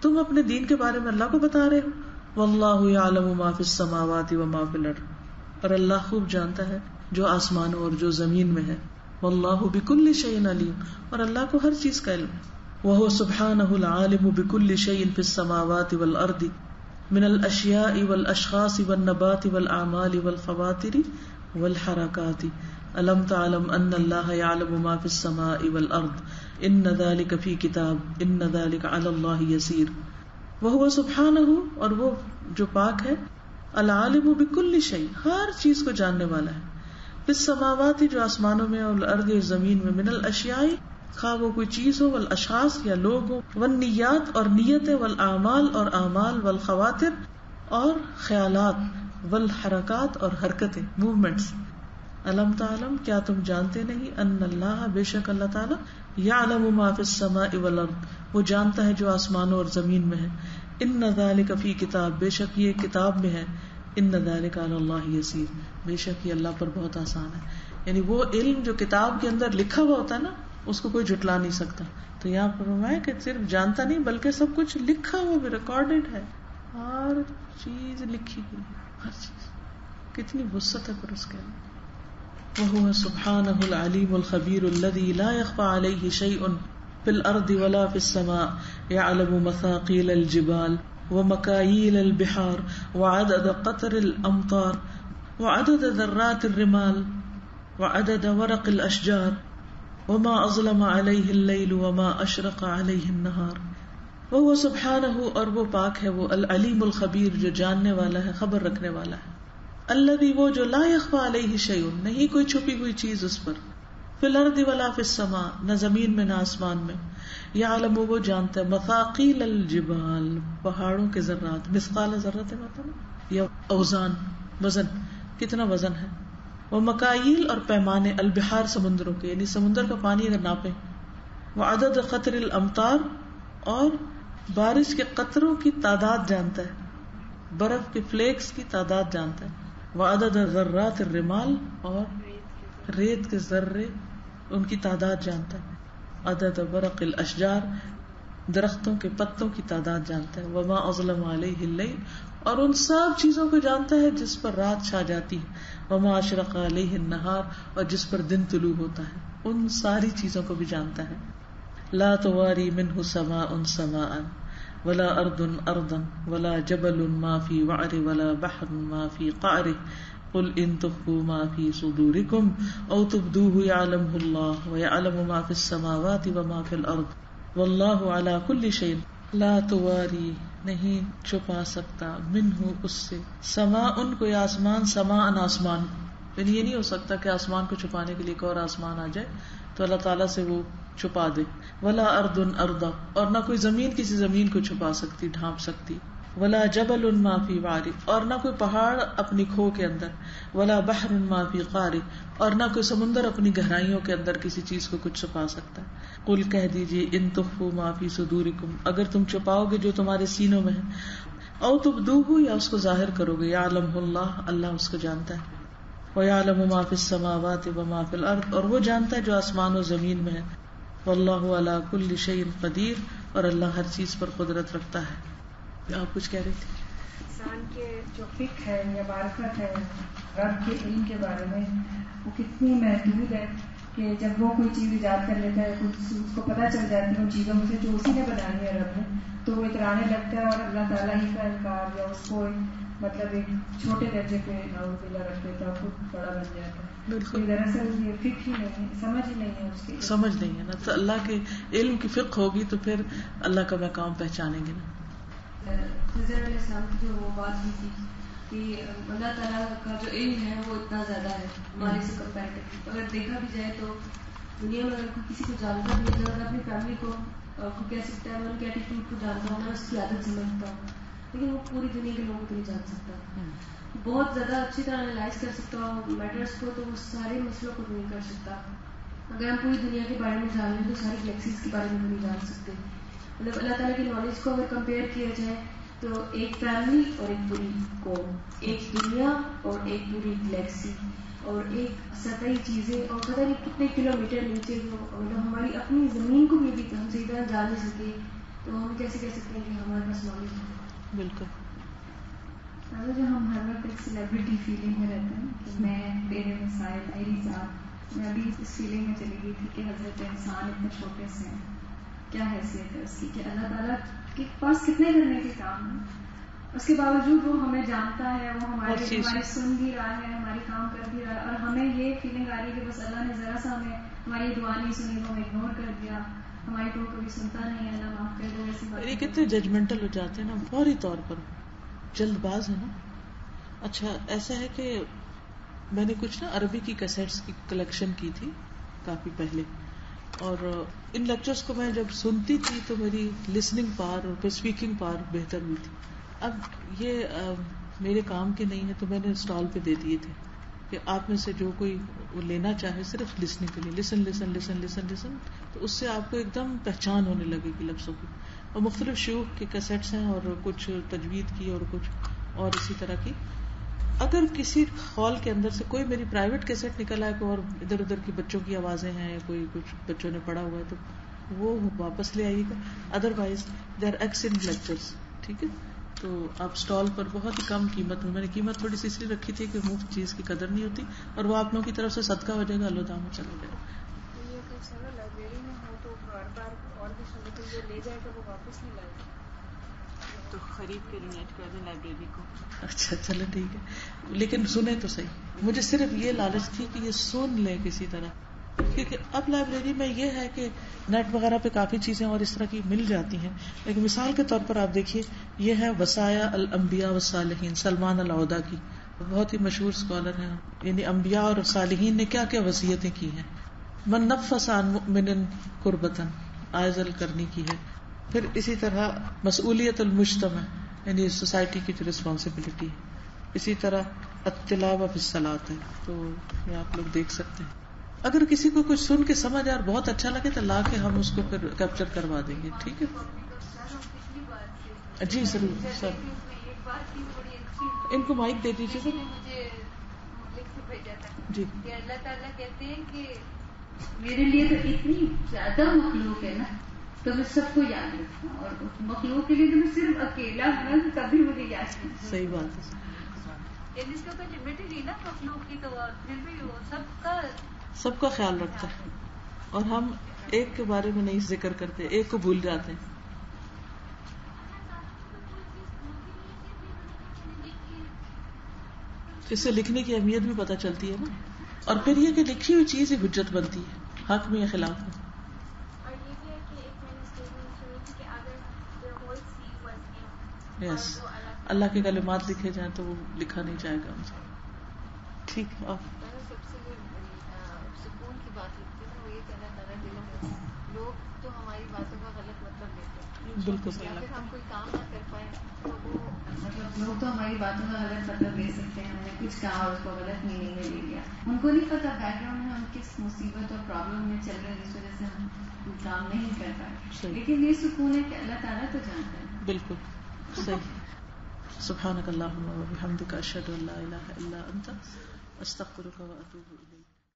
تم اپنے دین کے بارے میں اللہ کو بتا رہے ہو. واللہ یعلم ما فی السماوات وما فی الارض اور اللہ خوب جانتا ہے جو آسمانوں اور جو زمین میں ہے. واللہ بکل شیء علیم اور اللہ کو ہر چیز کا علم ہے. وهو سبحانه العالم بكل شيء في السماوات والأرض من الأشياء والأشخاص والنبات والأعمال والخواطر والحركات. ألم تعلم أن الله يعلم ما في السماء والأرض إن ذلك في كتاب إن ذلك على الله يسير. وهو سبحانه اور وہ جو پاک ہے، العالم بكل شيء ہر چیز کو جاننے والا ہے، في السماوات جو آسمانوں میں، اور الأرض اور زمین میں، من الأشياء خواہ وہ کوئی چیز ہو، والاشخاص یا لوگ ہو، والنیات اور نیتیں، والاعمال اور اعمال، والخواطر اور خیالات، والحرکات اور حرکتیں، موومنٹس. الم تعلم کیا تم جانتے نہیں، ان اللہ بے شک اللہ تعالی، یعلم ما فی السماء والارض وہ جانتا ہے جو آسمانوں اور زمین میں ہے. ان ذلک فی کتاب بے شک یہ کتاب میں ہے. ان ذلک علی اللہ یسیر بے شک یہ اللہ پر بہت آسان ہے. یعنی وہ علم جو کتاب کے اندر لکھا ہوا ہوتا ہے نا، اس کو کوئی جھٹلا نہیں سکتا. تو یہاں پر فرمایا کہ صرف جانتا نہیں بلکہ سب کچھ لکھا ہوا بھی، ریکارڈڈ ہے، ہر چیز لکھی گئی، ہر چیز. کتنی وسعت ہے پر اس کے اندر. وَهُوَ سُبْحَانَهُ الْعَلِيمُ الْخَبِيرُ الَّذِي لَا يَخْفَى عَلَيْهِ شَيْءٌ فِي الْأَرْضِ وَلَا فِي السَّمَاءِ يَعْلَمُ مَثَاقِيلَ الْجِبَالِ وَمَكَايِيلَ الْبِحَارِ وَعَدَدَ قَطْرِ الْأَمْطَارِ وَعَدَدَ ذَرَّاتِ الرِّمَالِ وَعَدَدَ وَرَقِ الْأَشْجَارِ وما اظلم علیہ اللیل وما اشرق علیہ النہار. وہ سبحانہ اور وہ پاک ہے، وہ العلیم الخبیر جو جاننے والا ہے، خبر رکھنے والا ہے. الذی وہ جو لا یخفی علیہ شیء نہیں کوئی چھپی ہوئی چیز اس پر، فی الارض ولا فی السماء نہ زمین میں نہ آسمان میں. یعلم وہ جانتا ہے مثاقیل الجبال پہاڑوں کے ذرات، مثقال ذرۃ مطلب یا اوزان وزن، کتنا وزن ہے. وہ مکائیل اور پیمانے، البحار سمندروں کے، یعنی سمندر کا پانی اگر ناپیں. وہ عدد قطر الامطار اور بارش کے قطروں کی تعداد جانتا ہے، برف کے فلیکس کی تعداد جانتا ہے. وہ عدد ذرات الرمال اور ریت کے ذرے ان کی تعداد جانتا ہے. عدد ورق الاشجار درختوں کے پتوں کی تعداد جانتا ہے. وما اظلم علیہ اللیل اور ان سب چیزوں کو جانتا ہے جس پر رات چھا جاتی ہے. وما اشرق علیہ النہار اور جس پر دن طلوع ہوتا ہے، ان ساری چیزوں کو بھی جانتا ہے. لا تواری منہ سماء سماء ولا ارض ارضا ولا جبل ما فی وعر ولا بحر ما فی قعر قل ان تخفوا ما فی صدورکم او تبدوه یعلمہ اللہ ویعلم ما فی السماوات وما فی الارض واللہ علی کل شیء. لا تواری نہیں چھپا سکتا، منہ اس سے، سما ان کو یا آسمان، سما ان آسمان. یعنی یہ نہیں ہو سکتا کہ آسمان کو چھپانے کے لیے ایک اور آسمان آ جائے تو اللہ تعالیٰ سے وہ چھپا دے. ولا ارض ارضا اور نہ کوئی زمین کسی زمین کو چھپا سکتی، ڈھانپ سکتی. ولا جبل ما فی وعر اور نہ کوئی پہاڑ اپنی کھو کے اندر. ولا بحر ما فی قعر اور نہ کوئی سمندر اپنی گہرائیوں کے اندر کسی چیز کو کچھ چھپا سکتا ہے. قل کہہ دیجیے ان تخفوا ما فی صدورکم اگر تم چھپاؤ گے جو تمہارے سینوں میں ہے، او تبدوہ یا اس کو ظاہر کرو گے، یعلمہ اللہ اللہ اس کو جانتا ہے. وَيَعْلَمُ مَا فِي السَّمَاوَاتِ وَمَا فِي الْأَرْضِ اور وہ جانتا ہے جو آسمان و زمین میں ہے. واللہ علی کل شیء قدیر، اور اللہ ہر چیز پر قدرت رکھتا ہے. آپ کچھ کہہ رہی تھی؟ انسان کے جو فقہ ہے یا معرفت ہے رب کے علم کے بارے میں وہ کتنی محدود ہے کہ جب وہ کوئی چیز ایجاد کر لیتا ہے، کچھ اس کو پتہ چل جاتی ہے ان چیزوں میں سے جو اسی نے بنانی ہے رب نے، تو وہ اترانے لگتا ہے اور اللہ تعالیٰ ہی کا انکار یا اس کو مطلب ایک چھوٹے درجے پہ نعوذ باللہ رکھ دیتا ہے، خود بڑا بن جاتا ہے. بالکل، دراصل یہ فقہ ہی نہیں ہے، سمجھ ہی نہیں ہے اس کی، سمجھ نہیں ہے نا. تو اللہ کے علم کی فقہ ہوگی تو پھر اللہ کا مقام پہچانیں گے نا. حضرت علیہ السلام کی جو وہ بات ہوئی تھی کہ اللہ تعالیٰ کا جو علم ہے وہ اتنا زیادہ ہے ہمارے سے کمپیریٹیو. اگر دیکھا بھی جائے تو دنیا میں اگر کوئی کسی کو جانتا بھی ہے تو اپنی فیملی کو کہہ سکتا ہے میں ان کے ایٹیٹیوڈ کو جانتا ہوں، میں اس کی عادت سمجھتا ہوں، لیکن وہ پوری دنیا کے لوگوں کو نہیں جان سکتا. بہت زیادہ اچھی طرح انالائز کر سکتا ہوں میٹرس کو تو وہ سارے مسئلوں کو نہیں کر سکتا. اگر ہم پوری دنیا کے بارے میں جان لیں تو ساری گلیکسیز کے بارے میں نہیں جان سکتے. مطلب اللہ تعالیٰ کی نالج کو اگر کمپیئر کیا جائے تو ایک فیملی اور ایک پوری قوم، ایک دنیا اور ایک پوری گلیکسی اور ایک سطحی چیزیں اور پتہ نہیں کتنے کلو میٹر نیچے مطلب ہماری اپنی زمین کو بھی ہم صحیح طرح جان نہیں سکے تو ہم کیسے کہہ سکتے ہیں کہ ہمارے پاس نالج ہے. بالکل. اگر جو ہم ہر وقت ایک سیلیبریٹی فیلنگ میں رہتے ہیں کہ میں میرے مسائل میری ذات، میں ابھی اس فیلنگ میں چلی گئی تھی کہ حضرت انسان اتنے چھوٹے سے ہیں، کیا حیثیت ہے اس کی کہ اللہ تعالیٰ کے پاس کتنے کرنے کے کام ہیں، اس کے باوجود وہ ہمیں جانتا ہے، وہ ہماری سن بھی رہا ہے، ہماری کام کر بھی رہا ہے، اور ہمیں یہ فیلنگ آ رہی ہے کہ بس اللہ نے ذرا سا ہمیں ہماری دعا نہیں سنی، وہ ہمیں اگنور کر دیا، ہماری کو کبھی سنتا نہیں ہے، اللہ معاف کر دے. ایسی بات یہ کتنے ججمنٹل ہو جاتے ہیں نا، فوری طور پر جلد باز ہے نا. اچھا ایسا ہے کہ میں نے کچھ نا عربی کی کیسٹس کی کلیکشن کی تھی کافی پہلے، اور ان لیکچرز کو میں جب سنتی تھی تو میری لسننگ پاور اور اسپیکنگ پاور بہتر ہوئی تھی. اب یہ میرے کام کے نہیں ہے تو میں نے اسٹال پہ دے دیے تھے کہ آپ میں سے جو کوئی وہ لینا چاہے صرف لسننگ کے لیے، لسن لسن لسن لسن لسن، تو اس سے آپ کو ایک دم پہچان ہونے لگے گی لفظوں کی. اور مختلف شیوخ کے کیسٹس ہیں اور کچھ تجوید کی اور کچھ اور اسی طرح کی. اگر کسی ہال کے اندر سے کوئی میری پرائیویٹ کیسٹ نکل آئے اور ادھر ادھر کی بچوں کی آوازیں ہیں یا کوئی کچھ بچوں نے پڑھا ہوا ہے تو وہ واپس لے آئیے گا. Otherwise they are excellent lectures. ٹھیک ہے، تو آپ اسٹال پر بہت ہی کم قیمت میں نے قیمت تھوڑی سی اس لیے رکھی تھی کہ مفت چیز کی قدر نہیں ہوتی اور وہ آپ لوگوں کی طرف سے صدقہ ہو جائے گا، اللہ تعالیٰ چلا جائے گا. لائبریری میں ہو تو بار بار اور بھی سننے کے لیے لے جائے گا وہ واپس نہیں لائے گا تو خرید کے ڈونیٹ کر دیں لائبریری کو. اچھا چلو ٹھیک ہے، لیکن سنیں تو صحیح. مجھے صرف یہ لالچ تھی کہ یہ سن لیں کسی طرح، کیونکہ اب لائبریری میں یہ ہے کہ نیٹ وغیرہ پہ کافی چیزیں اور اس طرح کی مل جاتی ہیں. لیکن مثال کے طور پر آپ دیکھیے یہ ہے وصایا الانبیاء والصالحین، سلمان العودہ کی، بہت ہی مشہور اسکالر ہیں. یعنی انبیاء اور صالحین نے کیا کیا وصیتیں کی ہیں. من نفس عن مؤمن کربتن عائزل کرنی کی ہے. پھر اسی طرح مسئولیت المجتمع یعنی سوسائٹی کی جو رسپانسبلٹی ہے. اسی طرح التلاوہ فی الصلاۃ ہے، تو یہ آپ لوگ دیکھ سکتے ہیں. اگر کسی کو کچھ سن کے سمجھ اور بہت اچھا لگے تو لا کے ہم اس کو پھر کیپچر کروا دیں گے. ٹھیک ہے جی ضرور سر. ان کو مائک دے دیجیے سر. جی اللہ تعالیٰ کہتے ہیں کہ میرے لیے تو اتنی زیادہ مخلوق ہے نا تو میں سب کو یاد رکھتا ہوں، اور مخلوق کے لیے تو میں صرف اکیلا ہوں تبھی مجھے یاد کرتا ہوں. صحیح بات ہے. یعنی اس کا کوئی لمٹ ہی نہیں نا مخلوق کی، تو پھر بھی وہ سب کا خیال رکھتا ہے. اور ہم ایک کے بارے میں نہیں ذکر کرتے، ایک کو بھول جاتے ہیں. اس سے لکھنے کی اہمیت بھی پتہ چلتی ہے نا. اور پھر یہ کہ لکھی ہوئی چیز ہی حجت بنتی ہے، حق میں یا خلاف میں. اور یہ بھی ہے کہ ایک میں نے اسٹیٹمنٹ سنی تھی کہ اگر یس اللہ کے کلمات لکھے جائیں تو وہ لکھا نہیں جائے گا ان سے. ٹھیک ہے. سب سے سکون کی بات لگتی ہے وہ یہ کہنا چاہتا ہے دلوں میں لوگ تو ہماری باتوں کا غلط مطلب لیتے ہیں، بالکل یا پھر ہم کوئی کام نہ کر پائیں تو وہ مطلب لوگ تو ہماری باتوں کا غلط مطلب لے سکتے ہیں. ہم نے کچھ کہا اور اس کو غلط میننگ میں لے لیا. ان کو نہیں پتا بیک گراؤنڈ میں ہم کس مصیبت اور پرابلم میں چل رہے ہیں جس وجہ سے ہم کام نہیں کر پائے. لیکن یہ سکون ہے کہ اللہ تعالیٰ تو جانتا ہے. بالکل صحیح. سبحانک اللہم و بحمدک اشہد ان لا الہ الا انت استغفرک و اتوب الیک.